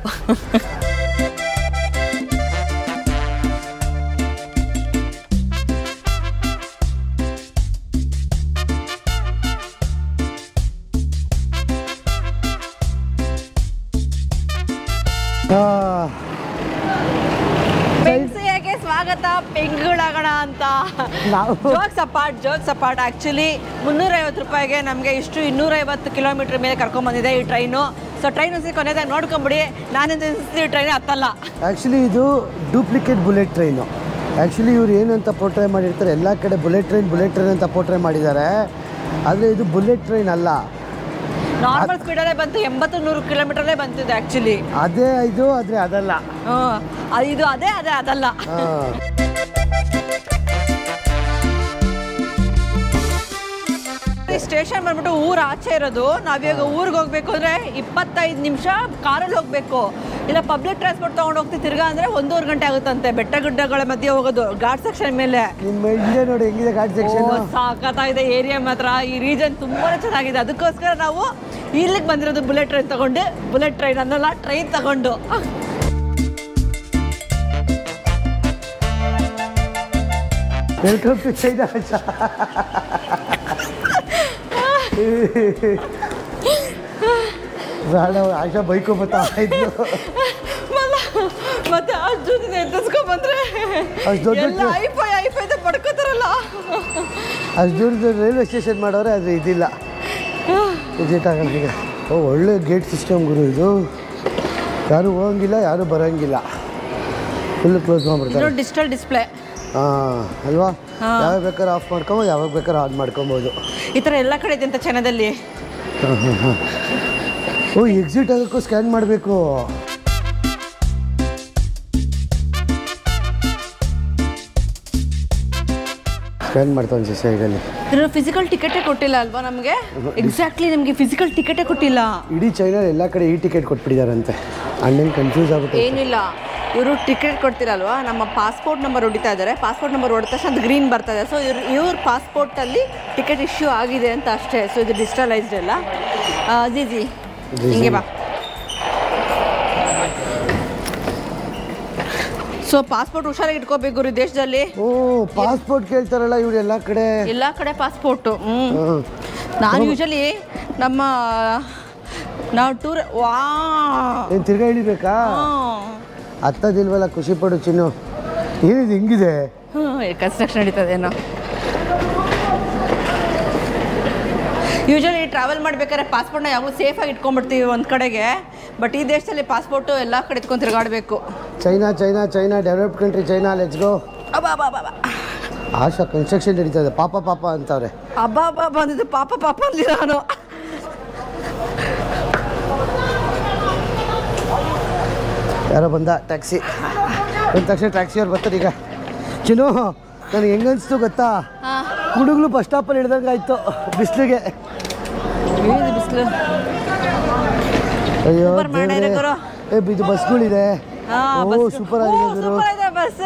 ಸ್ವಾಗತ ಪೆಂಗಳಾಗೋಣ ಅಂತ. ಜೋಕ್ಸ್ ಅಪಾರ್ಟ್ ಆ್ಯಕ್ಚುಲಿ 350 ರೂಪಾಯಿಗೆ ನಮಗೆ ಇಷ್ಟು 250 ಕಿಲೋಮೀಟ್ರ್ ಮೇಲೆ ಕರ್ಕೊಂಡ್ಬಂದಿದೆ ಈ ಟ್ರೈನು. ಸೊ ಟ್ರೈನು ಕೊನೆದಾಗ ನೋಡ್ಕೊಂಬಿಡಿ. ನಾನಿಂದ ಈ ಟ್ರೈನ್ ಹತ್ತಲ್ಲ. ಆ್ಯಕ್ಚುಲಿ ಇದು ಡೂಪ್ಲಿಕೇಟ್ ಬುಲೆಟ್ ಟ್ರೈನು. ಆ್ಯಕ್ಚುಲಿ ಇವ್ರು ಏನಂತ ಪೋರ್ಟ್ರೇ ಮಾಡಿರ್ತಾರೆ, ಎಲ್ಲ ಕಡೆ ಬುಲೆಟ್ ಟ್ರೈನ್ ಅಂತ ಪೋರ್ಟ್ರೇ ಮಾಡಿದ್ದಾರೆ. ಆದರೆ ಇದು ಬುಲೆಟ್ ಟ್ರೈನ್ ಅಲ್ಲ, ನಾರ್ಮಲ್ ಸ್ಪೀಡಲ್ಲೇ ಬಂತು. 80-100 ಕಿಲೋಮೀಟರಲ್ಲೇ ಬಂತಿದೆ ಆ್ಯಕ್ಚುಲಿ. ಅದೇ ಇದು, ಆದರೆ ಅದಲ್ಲ. ಇದು ಅದೇ ಅದಲ್ಲ. ಸ್ಟೇಷನ್ ಬಂದ್ಬಿಟ್ಟು ಊರು ಆಚೆ ಇರೋದು. ನಾವಿವಾಗ ಊರಿಗೆ ಹೋಗ್ಬೇಕು ಅಂದರೆ 25 ನಿಮಿಷ ಕಾರಲ್ಲಿ ಹೋಗಬೇಕು. ಇಲ್ಲ ಪಬ್ಲಿಕ್ ಟ್ರಾನ್ಸ್ಪೋರ್ಟ್ ತೊಗೊಂಡು ಹೋಗ್ತೀವಿ ತಿರ್ಗಾ ಅಂದರೆ 1.5 ಗಂಟೆ ಆಗುತ್ತಂತೆ. ಬೆಟ್ಟ ಗುಡ್ಡಗಳ ಮಧ್ಯೆ ಹೋಗೋದು ಘಾಟ್ ಸೆಕ್ಷನ್ ಮೇಲೆ. ನೋಡಿ ಹೆಂಗಿದೆ ಘಾಟ್ ಸೆಕ್ಷನ್, ಸಾಕತ್ತಾಗಿದೆ ಏರಿಯಾ ಮಾತ್ರ. ಈ ರೀಜನ್ ತುಂಬಾ ಚೆನ್ನಾಗಿದೆ. ಅದಕ್ಕೋಸ್ಕರ ನಾವು ಇಲ್ಲಿಗೆ ಬಂದಿರೋದು ಬುಲೆಟ್ ಟ್ರೈನ್ ತಗೊಂಡು. ಬುಲೆಟ್ ಟ್ರೈನ್ ಅನ್ನಲ್ಲ, ಟ್ರೈನ್ ತಗೊಂಡು. Welcome to China. ಬೇಡ ಆಶಾ ಬೈಕು ಬರ್ತಾ ಇದ್ದು ಮತ್ತೆ ಅಷ್ಟು ಜೊತೆ ಎತ್ತಿಸ್ಕೊಂಡ್ ಬಂದ್ರೆ ಅಷ್ಟು ದೊಡ್ಡ ಐಫೈ ಪಡ್ಕೋತಾರಲ್ಲ. ಅಷ್ಟು ದೂರದ ರೈಲ್ವೆ ಸ್ಟೇಷನ್ ಮಾಡೋರೆ ಆದರೆ ಇದಿಲ್ಲ ವಿಸಿಟ್ ಆಗೋಣ ಈಗ. ಓ ಒಳ್ಳೆ ಗೇಟ್ ಸಿಸ್ಟಮ್ ಗುರು ಇದು. ಯಾರು ಹೋಗಂಗಿಲ್ಲ ಯಾರು ಬರೋಂಗಿಲ್ಲ, ಫುಲ್ ಕ್ಲೋಸ್ ಮಾಡ್ಬಿಡ್ತಾರೆ. ಡಿಜಿಟಲ್ ಡಿಸ್ಪ್ಲೇ ಅಲ್ವಾ? ಯಾವಾಗ ಬೇಕಾದ್ರೆ ಆಫ್ ಮಾಡ್ಕೊಬೋದು, ಯಾವಾಗ ಬೇಕಾದ್ರೆ ಆನ್ ಮಾಡ್ಕೊಬೋದು. ಈ ಥರ ಎಲ್ಲ ಕಡೆ ಇದೆ ಅಂತ ಚೈನಾದಲ್ಲಿ. ಓ ಎಕ್ಸಿಟ್ ಆಗೋಕ್ಕೂ ಸ್ಕ್ಯಾನ್ ಮಾಡಬೇಕು. ಸ್ಕ್ಯಾನ್ ಮಾಡ್ತಾ ಅನ್ಸುತ್ತೆ ಸೈಡಲ್ಲಿ. ಫಿಸಿಕಲ್ ಟಿಕೆಟೇ ಕೊಟ್ಟಿಲ್ಲ ಅಲ್ವಾ ನಮಗೆ? ಎಕ್ಸಾಕ್ಟ್ಲಿ ನಮಗೆ ಫಿಸಿಕಲ್ ಟಿಕೆಟೇ ಕೊಟ್ಟಿಲ್ಲ. ಇಡೀ ಚೈನಲ್ಲಿ ಎಲ್ಲ ಕಡೆ ಈ ಟಿಕೆಟ್ ಕೊಟ್ಬಿಟ್ಟಿದಾರಂತೆ. ಅಣ್ಣಂಗೆ ಕನ್ಫ್ಯೂಸ್ ಆಗುತ್ತೆ. ಏನಿಲ್ಲ, ಇವರು ಟಿಕೆಟ್ ಕೊಡ್ತಿರಲ್ವಾ, ನಮ್ಮ ಪಾಸ್ಪೋರ್ಟ್ ನಂಬರ್ ಹೊಡಿತಾ ಇದ್ದಾರೆ. ಪಾಸ್ಪೋರ್ಟ್ ನಂಬರ್ ಹೊಡೆದ ತಕ್ಷಣ ಅದು ಗ್ರೀನ್ ಬರ್ತದೆ. ಸೊ ಇವ್ರ ಪಾಸ್ಪೋರ್ಟಲ್ಲಿ ಟಿಕೆಟ್ ಇಶ್ಯೂ ಆಗಿದೆ ಅಂತ ಅಷ್ಟೇ. ಸೊ ಇದು ಡಿಜಿಟಲೈಸ್ಡ್ ಅಲ್ಲ. ಜಿ ಹಿಂಗೆ ಬಾ. ಸೊ ಪಾಸ್ಪೋರ್ಟ್ ಹುಷಾರಾಗಿ ಇಟ್ಕೋಬೇಕು ಈ ದೇಶದಲ್ಲಿ. ಓ ಪಾಸ್ಪೋರ್ಟ್ ಕೇಳ್ತಾರಲ್ಲ ಇವ್ರು ಎಲ್ಲ ಕಡೆ ಪಾಸ್ಪೋರ್ಟು. ನಾನು ಯೂಶಲಿ ನಾವು ಟೂರ್ ಏನು ತಿರ್ಗಾ ಹಿಡಿಬೇಕಾ? ಹತ್ತದಿಲ್ವಲ್ಲ, ಖುಷಿ ಪಡು ಚಿನ್ನು. ಏನಿದೆ ಹಿಂಗಿದೆ? ಕನ್ಸ್ಟ್ರಕ್ಷನ್ ನಡೀತದೇನೋ. ಯೂಶಲಿ ಟ್ರಾವೆಲ್ ಮಾಡ್ಬೇಕಾದ್ರೆ ಪಾಸ್ಪೋರ್ಟ್ನ ಯಾವಾಗಲೂ ಸೇಫಾಗಿ ಇಟ್ಕೊಂಡ್ಬಿಡ್ತೀವಿ ಒಂದು ಕಡೆಗೆ. ಬಟ್ ಈ ದೇಶದಲ್ಲಿ ಪಾಸ್ಪೋರ್ಟು ಎಲ್ಲ ಕಡೆ ಇಟ್ಕೊಂಡು ತಿರುಗಾಡಬೇಕು. China developed country China, let's go. Asha construction ನಡೀತದೆ. ಪಾಪ ಅಂತವ್ರೆ. ಅಬ್ಬಾ ಬಂದಿದ್ದು ಪಾಪ ಅಂದಿಲ್ಲ ನಾನು. ಯಾರೋ ಬಂದ ಟ್ಯಾಕ್ಸಿ ಬಂದ ತಕ್ಷಣ ಟ್ಯಾಕ್ಸಿಯವ್ರು ಬರ್ತಾರೆ. ಈಗ ಚಿನ್ನು ನನಗೆ ಹೆಂಗನ್ಸ್ತು ಗೊತ್ತಾ, ಹುಡುಗರು ಬಸ್ ಸ್ಟಾಪಲ್ಲಿ ಹಿಡ್ದಂಗೆ ಆಯಿತು ಬಿಸಿಲಿಗೆ. ಅಯ್ಯೋ ಇದು ಬಸ್ಗಳಿದೆ. ಓ ಸೂಪರ್ ಆಗಿದೆ ಬಸ್.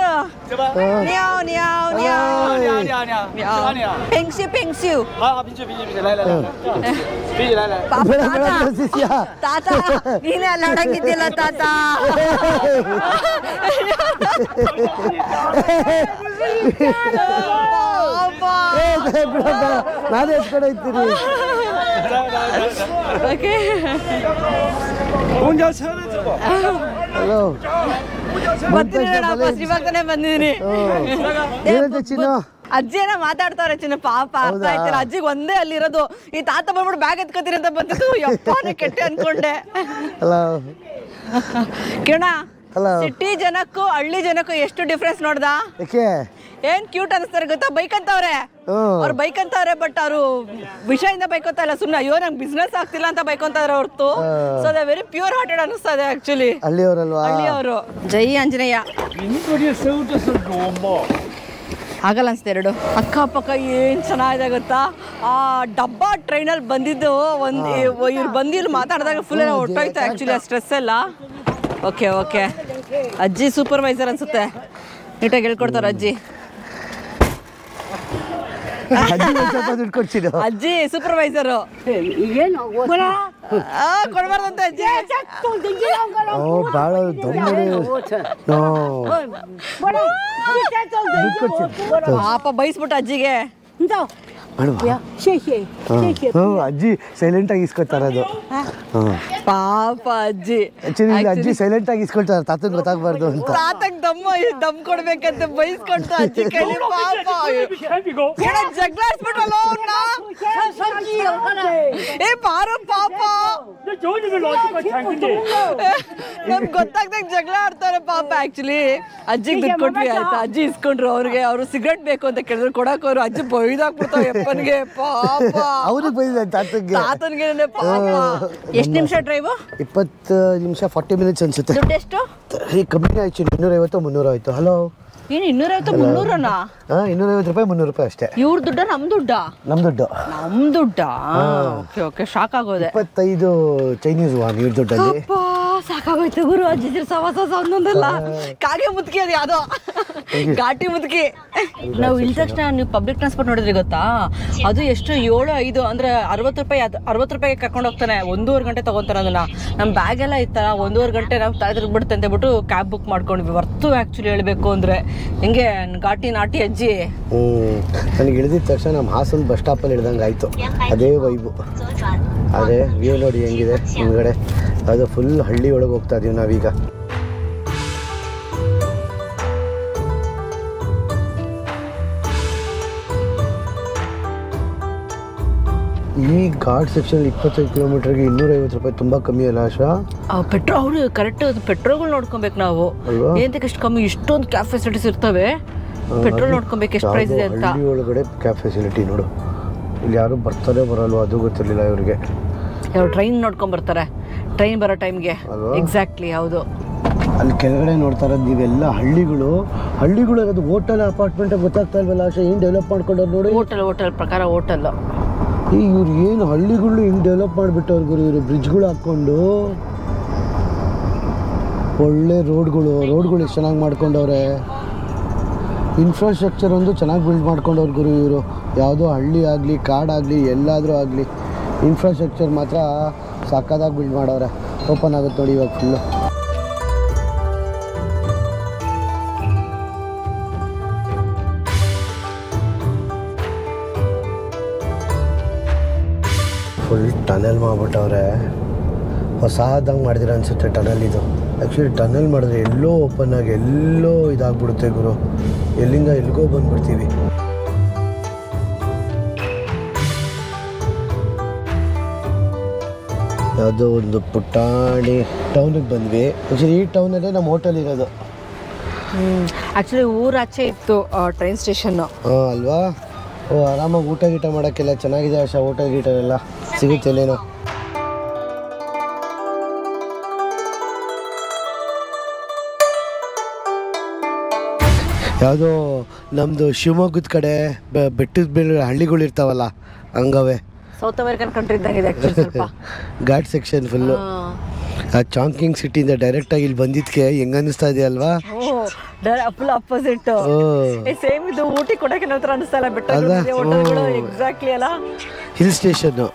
ತಾತ ನೀನೇ ಅಲ್ಲಿ ಆಡಂಗಿದ್ದಿಲ್ಲ ತಾತ. ನಾನೇ ಎತ್ಕಡೆ ಇರ್ತೀನಿ. ಹಲೋ ಇವಾಗನೇ ಬಂದಿದ್ದೀನಿ. ಚಿನ್ನು ಅಜ್ಜಿ ಏನೋ ಮಾತಾಡ್ತಾರೆ ಚಿನ್ನ. ಪಾಪ ಅರ್ಥ ಆಯ್ತಿಲ್ಲ ಅಜ್ಜಿಗೆ ಒಂದೇ ಅಲ್ಲಿರೋದು. ಈ ತಾತ ಬಂದ್ಬಿಟ್ಟು ಬ್ಯಾಗ್ ಎತ್ಕೋತೀರಿ ಅಂತ ಬಂದಿತ್ತು. ಯಪ್ಪಾನೆ ಕೆಟ್ಟೆ ಅನ್ಕೊಂಡೆ. ಕಿರಣ, ಸಿಟಿ ಜನಕ್ಕೂ ಹಳ್ಳಿ ಜನಕ್ಕೂ ಎಷ್ಟು ಡಿಫ್ರೆನ್ಸ್ ನೋಡ್ದ? ಏನ್ ಕ್ಯೂಟ್ ಅನಿಸ್ತಾರೆ ಗೊತ್ತಾ? ಬೈಕ್ ಅಂತವ್ರೆ ಅವ್ರು, ಬೈಕ್ ಅಂತವ್ರೆ. ಬಟ್ ಅವರು ವಿಷಯದಿಂದ ಬೈಕೋತಾ ಇಲ್ಲ, ಸುಮ್ಮನೆ ಅಯ್ಯೋ ನಂಗೆ ಬಿಸ್ನೆಸ್ ಆಗ್ತಿಲ್ಲ ಅಂತ ಬೈಕೊಂತಾರೆ ಹೊರತು. So they very pure hearted ಅನಿಸ್ತದೆ ಆಕ್ಚುಲಿ. ಹಳ್ಳಿಯವರು. ಜೈ ಆಂಜನೇಯ. ಆಗಲ್ಲ ಅನ್ಸುತ್ತೆ ಎರಡು. ಅಕ್ಕಪಕ್ಕ ಏನು ಚೆನ್ನಾಗಿದೆ ಗೊತ್ತಾ? ಆ ಡಬ್ಬಾ ಟ್ರೈನಲ್ಲಿ ಬಂದಿದ್ದು ಇವ್ರು ಬಂದು ಇಲ್ಲಿ ಮಾತಾಡಿದಾಗ ಫುಲ್ ಎಲ್ಲ ಹೊಟ್ಟೋಯ್ತು ಆ್ಯಕ್ಚುಲಿ ಆ ಸ್ಟ್ರೆಸ್ ಎಲ್ಲ. ಓಕೆ ಅಜ್ಜಿ ಸೂಪರ್ವೈಸರ್ ಅನ್ಸುತ್ತೆ. ನೀಟಾಗಿ ಹೇಳ್ಕೊಡ್ತಾರೆ ಅಜ್ಜಿ. ಅಜ್ಜಿ ಸೂಪರ್ವೈಸರು. ಕೊಡ್ಬಾರ್ದಂತ ಅಜ್ಜಿ. ಪಾಪ ಬೈಸ್ಬಿಟ್ಟು ಅಜ್ಜಿಗೆ. ಅಜ್ಜಿ ಸೈಲೆಂಟ್ ಆಗಿ ಇಸ್ಕೊತಾರೆ. ಅದು ಪಾಪ ಅಜ್ಜಿ. ಅಜ್ಜಿ ಸೈಲೆಂಟ್ ಆಗಿ ಇಸ್ಕೊಳ್ತಾರೆ, ತಾತಂಗ್ ಗೊತ್ತಾಗ್ಬಾರ್ದು ಅಂತ. ತಾತಂಗ್ ದಮ್ ಕೊಡ್ಬೇಕಂತ ಬೈಸ್ಕೊಡ್ತು ಅಜ್ಜಿ ಕೈಲಿ. ಪಾಪ ಜಗ್ಲಾಡ್ಸ್ಬಿಟ್ರಲ್ಲ ಅವ್ರನ್ನ. ಏ ಬಾರೋ ಪಾಪ, ನಮ್ಗೆ ಗೊತ್ತಾಗ್ದಾಗ ಜಗಳ ಆಡ್ತಾರೆ ಪಾಪ. ಆಕ್ಚುಲಿ ಅಜ್ಜಿಗೆ ದುಡ್ಡು ಕೊಟ್ವಿ ಆಯ್ತಾ, ಅಜ್ಜಿ ಇಸ್ಕೊಂಡ್ರು. ಅವ್ರು ಸಿಗರೇಟ್ ಬೇಕು ಅಂತ ಕೇಳಿದ್ರು ಕೊಡಕ್ ಅವ್ರು. ಅಜ್ಜಿ ಬೈದಾಕ್ಬಿಡ್ತಾವ ಯಪ್ಪನ್ಗೆ. ಪಾಪ ಅವ್ರಿಗೆ ಬೈದ ತಾತನ್ಗೆ ಪಾಪ. ಎಷ್ಟು ನಿಮಿಷ ಡ್ರೈವ್? 20 ನಿಮಿಷ 40 ಮಿನಿಟ್ಸ್ ಅನ್ಸುತ್ತೆ. ದುಡ್ಡು ಎಷ್ಟು? ಕಮ್ಮಿ ಆಯ್ತು, 250 300 ಆಯ್ತು. ಹಲೋ ಏನು 250 300ನಾ? 250 ರೂಪಾಯಿ 300 ರೂಪಾಯಿ ಅಷ್ಟೇ. ಇವ್ರ ದುಡ್ಡ ನಮ್ ದುಡ್ಡ? ನಮ್ ದುಡ್ಡ. ಓಕೆ ಶಾಕ್ ಆಗೋದೆ. 25 ಚೈನೀಸ್ ವಾನ್ ಇವ್ರ ದುಡ್ಡಲ್ಲಿ. ಸಾಕಾಗೋಯ್ತು ಗುರು ಅಜ್ಜಿದ್ರ ಸವಾಸ ಒಂದೊಂದಲ್ಲ ಕಾಗೆ ಮುದ್ಕಿ ಅದು ಯಾವುದೋ ಘಾಟಿ ಮುದ್ಕಿ. ನಾವು ಇಳಿದ ತಕ್ಷಣ ನೀವು ಪಬ್ಲಿಕ್ ಟ್ರಾನ್ಸ್ಪೋರ್ಟ್ ನೋಡಿದ್ರಿ ಗೊತ್ತಾ, ಅದು ಎಷ್ಟು 7-5 ಅಂದರೆ 60 ರೂಪಾಯಿ. ಅದು 60 ರೂಪಾಯಿಗೆ ಕರ್ಕೊಂಡು ಹೋಗ್ತಾನೆ. 1.5 ಗಂಟೆ ತೊಗೊತಾರೆ ಅದನ್ನು. ನಮ್ಮ ಬ್ಯಾಗ್ ಎಲ್ಲ ಇತ್ತಲ್ಲ, 1.5 ಗಂಟೆ ನಾವು ತಲೆದಿರ್ಬಿಡುತ್ತೆ ಅಂತೇಳ್ಬಿಟ್ಟು ಕ್ಯಾಬ್ ಬುಕ್ ಮಾಡ್ಕೊಂಡ್ವಿ. ವರ್ತು ಆ್ಯಕ್ಚುಲಿ ಹೇಳಬೇಕು ಅಂದರೆ ಹಿಂಗೆ ಘಾಟಿ ನಾಟಿ ಅಜ್ಜಿ. ನನಗೆ ಇಳಿದಿದ ತಕ್ಷಣ ನಮ್ಮ ಹಾಸನ ಬಸ್ ಸ್ಟಾಪಲ್ಲಿ ಇಳ್ದಂಗೆ ಆಯಿತು. ಅದೇ ವೈಬು, ಅದೇ ವ್ಯೂ ನೋಡಿ ಹೆಂಗಿದೆ ಹಿಂದ್ಗಡೆ. ಅದು ಫುಲ್ ಹಳ್ಳಿ ಒಳಗೆ ಹೋಗ್ತಾ ಇದೀವಿ ನಾವೀಗ. ಈ ಘಾಟ್ ಸೆಕ್ಷನ್ 25 ಕಿಲೋಮೀಟರ್ಗೆ 250 ರೂಪಾಯಿ ತುಂಬ ಕಮ್ಮಿ ಅಲ್ಲ ಆಶಾ? ಪೆಟ್ರೋಲ್ ಅವರು ಕರೆಕ್ಟ್ ಪೆಟ್ರೋಲ್ಗಳು ನೋಡ್ಕೊಬೇಕು ನಾವು. ಏನಂತಕ್ಕೆ ಎಷ್ಟು ಕಮ್ಮಿ, ಇಷ್ಟೊಂದು ಕ್ಯಾಬ್ ಫೆಸಿಲಿಟೀಸ್ ಇರ್ತವೆ. ಪೆಟ್ರೋಲ್ ನೋಡ್ಕೊಬೇಕು ಎಷ್ಟು ಪ್ರೈಸ್ ಇದೆ ಅಂತ. ಹಳ್ಳಿ ಒಳಗಡೆ ಕ್ಯಾಬ್ ಫೆಸಿಲಿಟಿ ನೋಡು. ಇಲ್ಲಿ ಯಾರು ಬರ್ತಾರೆ ಬರಲ್ವ ಅದು ಗೊತ್ತಿರಲಿಲ್ಲ ಇವ್ರಿಗೆ. ಅವ್ರು ಟ್ರೈನ್ ನೋಡ್ಕೊಂಡ್ ಬರ್ತಾರೆ, ಟ್ರೈನ್ ಬರೋ ಟೈಮ್ಗೆ. ಎಕ್ಸಾಕ್ಟ್ಲಿ, ಹೌದು. ಅಲ್ಲಿ ಕೆಳಗಡೆ ನೋಡ್ತಾ ಇರೋದು ನೀವೆಲ್ಲ ಹಳ್ಳಿಗಳು ಇರೋದು. ಹೋಟೆಲ್ ಅಪಾರ್ಟ್ಮೆಂಟ್ ಗೊತ್ತಾಗ್ತಾ ಇಲ್ವಲ್ಲ ಆಶಾ? ಏನು ಡೆವಲಪ್ ಮಾಡ್ಕೊಂಡವ್ರು ನೋಡಿ. ಹೋಟೆಲ್ ಪ್ರಕಾರ ಹೋಟೆಲ್. ಈ ಇವ್ರು ಏನು ಹಳ್ಳಿಗಳು ಹಿಂಗೆ ಡೆವಲಪ್ ಮಾಡಿಬಿಟ್ಟವ್ರು ಗುರು. ಇವರು ಬ್ರಿಡ್ಜ್ಗಳು ಹಾಕ್ಕೊಂಡು ಒಳ್ಳೆ ರೋಡ್ಗಳು ಎಷ್ಟು ಚೆನ್ನಾಗಿ ಮಾಡ್ಕೊಂಡವ್ರೆ. ಇನ್ಫ್ರಾಸ್ಟ್ರಕ್ಚರ್ ಒಂದು ಚೆನ್ನಾಗಿ ಬಿಲ್ಡ್ ಮಾಡ್ಕೊಂಡವ್ರು ಗುರು ಇವರು. ಯಾವುದೋ ಹಳ್ಳಿ ಆಗಲಿ ಕಾಡಾಗಲಿ ಎಲ್ಲಾದರೂ ಆಗಲಿ ಇನ್ಫ್ರಾಸ್ಟ್ರಕ್ಚರ್ ಮಾತ್ರ ಸಕ್ಕದಾಗಿ ಬಿಲ್ಡ್ ಮಾಡವ್ರೆ. ಓಪನ್ ಆಗುತ್ತೆ ನೋಡಿ ಇವಾಗ ಫುಲ್ಲು. Full tunnel ಮಾಡಿಬಿಟ್ಟವ್ರೆ. ಹೊಸದಾಗಿ ಮಾಡಿದಿರ ಅನಿಸುತ್ತೆ ಟನಲ್ ಇದು. ಆ್ಯಕ್ಚುಲಿ ಟನಲ್ ಮಾಡಿದ್ರೆ ಎಲ್ಲೋ ಓಪನ್ ಆಗಿ ಎಲ್ಲೋ ಇದಾಗ್ಬಿಡುತ್ತೆ ಗುರು. ಎಲ್ಲಿಂದ ಎಲ್ಲಿಗೋ ಬಂದ್ಬಿಡ್ತೀವಿ. ಯಾವುದೋ ಒಂದು ಪುಟ್ಟಾಣಿ ಟೌನಿಗೆ ಬಂದ್ವಿ. ಆ್ಯಕ್ಚುಲಿ ಈ ಟೌನಲ್ಲೇ ನಮ್ಮ ಹೋಟೆಲ್ ಇರೋದು. ಆ್ಯಕ್ಚುಲಿ ಊರಾಚೆ ಇತ್ತು ಟ್ರೈನ್ ಸ್ಟೇಷನ್ನು. ಅಲ್ವಾ? ಆರಾಮಾಗಿ ಊಟ ಗೀಟ ಮಾಡೋಕ್ಕೆಲ್ಲ ಚೆನ್ನಾಗಿದೆ ಆಶಾ. ಹೋಟೆಲ್ ಗೀಟೆಲ್ಲ ಸಿಗುತ್ತಲ್ಲೇನೋ. ಯಾವುದೋ ನಮ್ಮದು ಶಿವಮೊಗ್ಗದ ಕಡೆ ಬೆಟ್ಟದ ಮೇಲೆ ಹಳ್ಳಿಗಳು ಇರ್ತಾವಲ್ಲ ಹಂಗವೆ. ಸೌತ್ ಅಮೆರಿಕನ್ ಕಂಟ್ರಿ ಇದ್ದಂಗಿದೆ ಸ್ವಲ್ಪ. Ghat section full. ಆ ಚಾಂಕಿಂಗ್ ಸಿಟಿಯಿಂದ ಡೈರೆಕ್ಟಾಗಿ ಇಲ್ಲಿ ಬಂದಿದ್ದಕ್ಕೆ ಹೆಂಗೆ ಅನ್ನಿಸ್ತಾ ಇದೆ ಅಲ್ವಾ? Full opposite. ಸೇಮ್ ಇದು ಊಟಿ ಕೊಡಕ್ಕೆ ಹತ್ರ ಅನಿಸ್ತಾ ಇಲ್ಲ. ಬೆಟ್ಟ ಹೋಟೆಲ್ಗಳು ಎಕ್ಸಾಕ್ಟ್ಲಿ ಅಲ್ಲ. Hill station.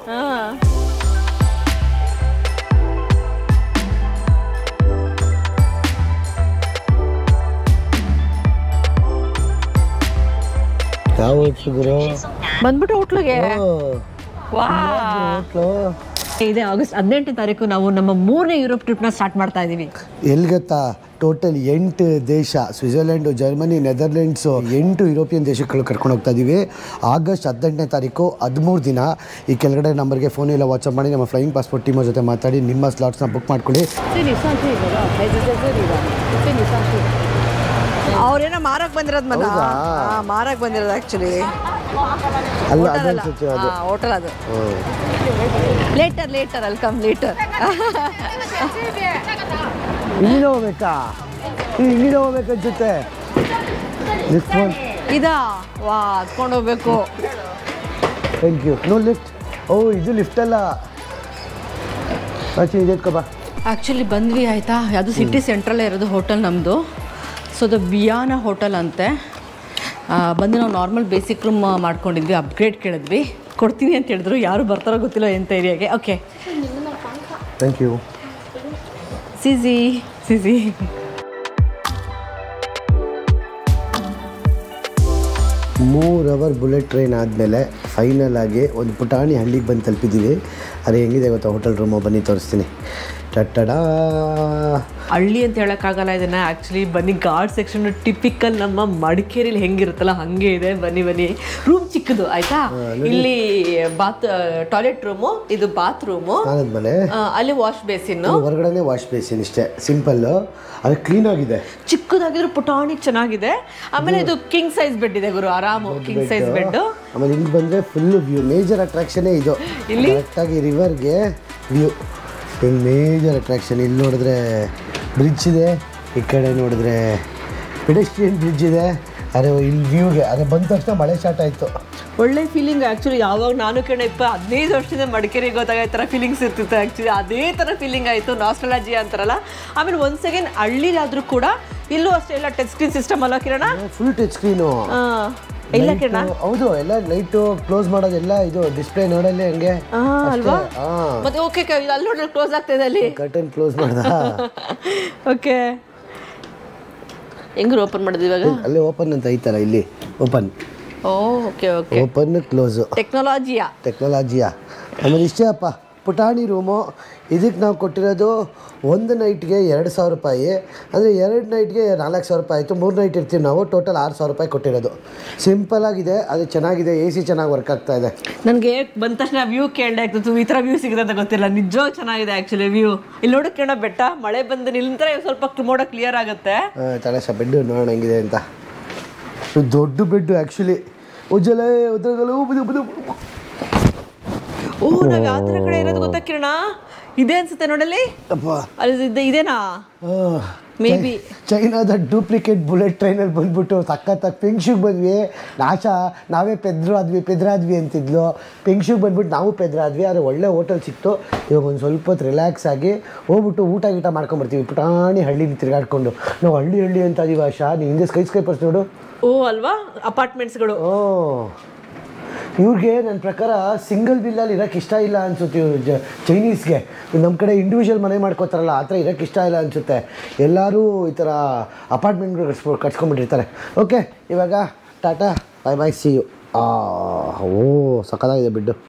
ಯಾವ ಗುರು ಬಂದ್ಬಿಟ್ಟು ಹೋಟ್ಲಿಗೆ. ಇದೆ ಆಗಸ್ಟ್ 18ನೇ ತಾರೀಕು ನಾವು ನಮ್ಮ 3ನೇ ಯುರೋಪ್ ಟ್ರಿಪ್ನ ಸ್ಟಾರ್ಟ್ ಮಾಡ್ತಾ ಇದ್ದೀವಿ. ಎಲ್ಲಿ ಗೊತ್ತಾ? ಟೋಟಲ್ 8 ದೇಶ, ಸ್ವಿಟ್ಜರ್ಲೆಂಡು, ಜರ್ಮನಿ, ನೆದರ್ಲೆಂಡ್ಸು, 8 ಯುರೋಪಿಯನ್ ದೇಶಗಳು ಕರ್ಕೊಂಡು ಹೋಗ್ತಾ ಇದ್ದೀವಿ. ಆಗಸ್ಟ್ 18ನೇ ತಾರೀಕು 13 ದಿನ. ಈ ಕೆಳಗಡೆ ನಂಬರ್ಗೆ ಫೋನ್ ಇಲ್ಲ ವಾಟ್ಸಪ್ ಮಾಡಿ ನಮ್ಮ ಫ್ಲೈಯಿಂಗ್ ಪಾಸ್ಪೋರ್ಟ್ ಟೀಮ್ ಜೊತೆ ಮಾತಾಡಿ ನಿಮ್ಮ ಸ್ಲಾಟ್ಸ್ನ ಬುಕ್ ಮಾಡ್ಕೊಳ್ಳಿ. ಅವ್ರೇನೋ ಮಾರಕ್ಕೆ ಬಂದಿರೋದು ಮನ ಮಾರಕ್ಕೆ ಬಂದಿರೋದು ಆ್ಯಕ್ಚುಲಿ ಹೋಟೆಲ್ ಅದು. ಲೇಟರ್ ಅಲ್ಕಮ್ ಲೇಟರ್. ಹಿಂಗೆ ಹೋಗ್ಬೇಕಾ? ಹಿಂಗೆ ಹೋಗ್ಬೇಕನ್ಸುತ್ತೆ. ಇದಾ ವಾ ಹತ್ಕೊಂಡು ಹೋಗ್ಬೇಕು. Thank you. No lift. ಇದು ಲಿಫ್ಟ್ ಅಲ್ಲ ಇದೆತ್ಕೊಬಾ. ಆ್ಯಕ್ಚುಲಿ ಬಂದ್ವಿ ಆಯಿತಾ. ಅದು ಸಿಟಿ ಸೆಂಟ್ರಲ್ಲೇ ಇರೋದು ಹೋಟೆಲ್ ನಮ್ಮದು. ಸೊ ಅದು ವಿಯಾನ ಹೋಟೆಲ್ ಅಂತೆ. ಬಂದು ನಾವು ನಾರ್ಮಲ್ ಬೇಸಿಕ್ ರೂಮ್ ಮಾಡ್ಕೊಂಡಿದ್ವಿ. ಅಪ್ಗ್ರೇಡ್ ಕೇಳಿದ್ವಿ, ಕೊಡ್ತೀನಿ ಅಂತ ಹೇಳಿದ್ರು. ಯಾರು ಬರ್ತಾರೋ ಗೊತ್ತಿಲ್ಲ ಎಂತ ಏರಿಯಾಗೆ. Okay thank you. CC 3 hour bullet train ಆದಮೇಲೆ ಫೈನಲ್ ಆಗಿ ಒಂದು ಪುಟಾಣಿ ಹಳ್ಳಿಗೆ ಬಂದು ತಲುಪಿದ್ದೀವಿ. ಅದು ಹೆಂಗಿದೆ ಗೊತ್ತಾ ಹೋಟೆಲ್ ರೂಮು? ಬನ್ನಿ ತೋರಿಸ್ತೀನಿ. ಟಟ್ಟಡಾ ಹಳ್ಳಿ ಅಂತ ಹೇಳೋಕ್ಕಾಗಲ್ಲ ಇದನ್ನು. ಆ್ಯಕ್ಚುಲಿ ಬನ್ನಿ ಘಾಟ್ ಸೆಕ್ಷನ್ ಟಿಪಿಕಲ್ ನಮ್ಮ ಮಡಿಕೇರಿಲಿ ಹೆಂಗಿರುತ್ತಲ್ಲ ಹಾಗೆ ಇದೆ. ಬನ್ನಿ ರೂಮ್ ಚಿಕ್ಕದು ಆಯಿತಾ. ಇಲ್ಲಿ ಟಾಯ್ಲೆಟ್ ರೂಮು, ಇದು ಬಾತ್ರೂಮು, ಆದ್ಮೇಲೆ ಅಲ್ಲಿ ವಾಶ್ ಬೇಸಿನ್, ಹೊರಗಡೆ ವಾಶ್ ಬೇಸಿನ್. ಇಷ್ಟೇ ಸಿಂಪಲ್ಲು. ಅದು ಕ್ಲೀನ್ ಆಗಿದೆ, ಚಿಕ್ಕದಾಗಿದ್ರೆ ಪುಟಾಣಿ ಚೆನ್ನಾಗಿದೆ. ಆಮೇಲೆ ಇದು ಕಿಂಗ್ ಸೈಜ್ ಬೆಡ್ ಇದೆ ಗುರು, ಆರಾಮು ಕಿಂಗ್ ಸೈಜ್ ಬೆಡ್. ಆಮೇಲೆ ಇಲ್ಲಿ ಬಂದರೆ ಫುಲ್ ವ್ಯೂ. ಮೇಜರ್ ಅಟ್ರಾಕ್ಷನೇ ಇದು. ಇಲ್ಲಿ ಕರೆಕ್ಟಾಗಿ ರಿವರ್ಗೆ ವ್ಯೂ. ಇಲ್ಲಿ ಮೇಜರ್ ಅಟ್ರಾಕ್ಷನ್. ಇಲ್ಲಿ ನೋಡಿದ್ರೆ ಬ್ರಿಡ್ಜ್ ಇದೆ, ಈ ಕಡೆ ನೋಡಿದ್ರೆ ಪೆಡೆಸ್ಟ್ರಿಯನ್ ಬ್ರಿಡ್ಜ್ ಇದೆ, ಅರೆ ಇಲ್ಲಿ ವ್ಯೂಗೆ ಅದೇ ಬಂದ ತಕ್ಷಣ ಮಳೆ ಸ್ಟಾರ್ಟ್ ಆಯಿತು. ಒಳ್ಳೆ ಫೀಲಿಂಗ್ ಆ್ಯಕ್ಚುಲಿ. ಯಾವಾಗ ನಾನು 15 ವರ್ಷದಿಂದ ಮಡಿಕೇರಿಗೆ ಹೋದಾಗ ಈ ಥರ ಫೀಲಿಂಗ್ಸ್ ಇರ್ತಿತ್ತು. ಆ್ಯಕ್ಚುಲಿ ಅದೇ ಥರ ಫೀಲಿಂಗ್ ಆಯಿತು, ನಾಸ್ಟಾಲಜಿ ಅಂತಾರಲ್ಲ. ಆಮೇಲೆ ಒಂದು ಸೆಕೆಂಡ್ ಹಳ್ಳಿಲಾದರೂ ಕೂಡ ಇಲ್ಲೂ ಅಷ್ಟೇ ಎಲ್ಲ ಟಚ್ ಸ್ಕ್ರೀನ್ ಸಿಸ್ಟಮ್ ಅಲ್ಲ ಕಿರಣ? Full touch screen. ಇಲ್ಲ ಕಿರಣ? ಹೌದು, ಎಲ್ಲ ಲೈಟು ಕ್ಲೋಸ್ ಮಾಡೋದೆಲ್ಲ ಇದು ಡಿಸ್ಪ್ಲೇ ನೋಡಲ್ಲಿ ಹಂಗೆ ಅಲ್ವಾ? ಮತ್ತೆ ಓಕೆ ಅಲ್ಲಿ ನೋಡಿ ಕ್ಲೋಸ್ ಆಗ್ತಿದೆ, ಅಲ್ಲಿ ಕರ್ಟನ್ ಕ್ಲೋಸ್ ಮಾಡ್ದ. ಓಕೆ, ಹೆಂಗ್ರು ಓಪನ್ ಮಾಡೋದು ಇವಾಗ? ಅಲ್ಲಿ ಓಪನ್ ಅಂತ ಐತಲ್ಲ, ಇಲ್ಲಿ open. Okay okay, open close ಟೆಕ್ನಾಲಜಿಯಾ. ಆಮೇಲೆ ಇಷ್ಟೇ ಅಪ್ಪ, ಪುಟಾಣಿ ರೂಮು. ಇದಕ್ಕೆ ನಾವು ಕೊಟ್ಟಿರೋದು ಒಂದು ನೈಟ್ಗೆ 2,000 ರೂಪಾಯಿ. ಅಂದರೆ 2 ನೈಟ್ಗೆ 4,000 ರೂಪಾಯಿ ಆಯಿತು. 3 ನೈಟ್ ಇರ್ತೀವಿ ನಾವು. ಟೋಟಲ್ 6,000 ರೂಪಾಯಿ ಕೊಟ್ಟಿರೋದು. ಸಿಂಪಲ್ ಆಗಿದೆ, ಅದು ಚೆನ್ನಾಗಿದೆ. AC ಚೆನ್ನಾಗಿ ವರ್ಕ್ ಆಗ್ತಾ ಇದೆ. ನನಗೆ ಬಂದ ತಕ್ಷಣ ವ್ಯೂ ಕೇಳದೆ ಆಗ್ತಿತ್ತು, ಈ ಥರ ವ್ಯೂ ಸಿಗುತ್ತೆ ಅಂತ ಗೊತ್ತಿಲ್ಲ. ನಿಜವಾಗಿ ಚೆನ್ನಾಗಿದೆ ಆ್ಯಕ್ಚುಲಿ ವ್ಯೂ. ಇಲ್ಲಿ ನೋಡೋಕೆ ಬೆಟ್ಟ, ಮಳೆ ಬಂದು ನಿಲ್ಲಂತರ ಸ್ವಲ್ಪ ಮೋಡ ಕ್ಲಿಯರ್ ಆಗುತ್ತೆ. ತಳಸ ಬೆಡ್ ನೋಡೋಣ ಹೆಂಗಿದೆ ಅಂತ. ದೊಡ್ಡ ಬೆಡ್ಡು ಆ್ಯಕ್ಚುಲಿ. ಉಜ್ಜಲೆ ಉದ್ರಗಲು ಓ, ನಾವು ಯಾವ ಥರ ಕಡೆ ಇರೋದು ಗೊತ್ತಾ ಕಿರಣ? ಇದೆ ಅನ್ಸುತ್ತೆ ನೋಡಲ್ಲಿ. ಅಲ್ಲಿ ಇದೇನಾ ಮೇ ಬಿ? ಚೈನಾದ ಡೂಪ್ಲಿಕೇಟ್ ಬುಲೆಟ್ ಟ್ರೈನಲ್ಲಿ ಬಂದ್ಬಿಟ್ಟು ಸಖತ್ತಾಗಿ ಪೆಂಗ್ಶಿಗೆ ಬಂದ್ವಿ. ನಾವೇ ಪೆದ್ರಾದ್ವಿ ಅಂತಿದ್ಲು. ಪೆಂಗ್ಶಿಗೆ ಬಂದ್ಬಿಟ್ಟು ನಾವು ಪೆದ್ರಾದ್ವಿ. ಆದರೆ ಒಳ್ಳೆ ಹೋಟೆಲ್ ಸಿಕ್ತು. ಇವಾಗ ಒಂದು ಸ್ವಲ್ಪ ಹೊತ್ತು ರಿಲ್ಯಾಕ್ಸ್ ಆಗಿ ಹೋಗ್ಬಿಟ್ಟು ಊಟ ಮಾಡ್ಕೊಂಬರ್ತೀವಿ. ಪುಟಾಣಿ ಹಳ್ಳಿಲಿ ತಿರುಗಾಡ್ಕೊಂಡು. ನಾವು ಹಳ್ಳಿ ಅಂತ ಇದೀವಿ. ಆಶಾ, ನೀವು ಹಿಂದೆ ಸ್ಕೈಪರ್ಸ್ ನೋಡು. ಓ ಅಲ್ವಾ, ಅಪಾರ್ಟ್ಮೆಂಟ್ಸ್ಗಳು. ಇವ್ರಿಗೆ ನನ್ನ ಪ್ರಕಾರ ಸಿಂಗಲ್ ವಿಲ್ಲಲ್ಲಿ ಇರೋಕ್ಕೆ ಇಷ್ಟ ಇಲ್ಲ ಅನಿಸುತ್ತೆ. ಇವ್ರು ಚೈನೀಸ್ಗೆ ನಮ್ಮ ಕಡೆ ಇಂಡಿವಿಜುವಲ್ ಮನೆ ಮಾಡ್ಕೋತಾರಲ್ಲ, ಆ ಥರ ಇರೋಕ್ಕೆ ಇಷ್ಟ ಇಲ್ಲ ಅನಿಸುತ್ತೆ. ಎಲ್ಲರೂ ಈ ಥರ ಅಪಾರ್ಟ್ಮೆಂಟ್ಗಳು ಕಟ್ಸ್ಕೊಂಡ್ಬಿಟ್ಟಿರ್ತಾರೆ. ಓಕೆ, ಇವಾಗ tata, bye bye, see you. ಓ ಸಖತ್ತಾಗಿದೆ ಬಿಡ್ಡು.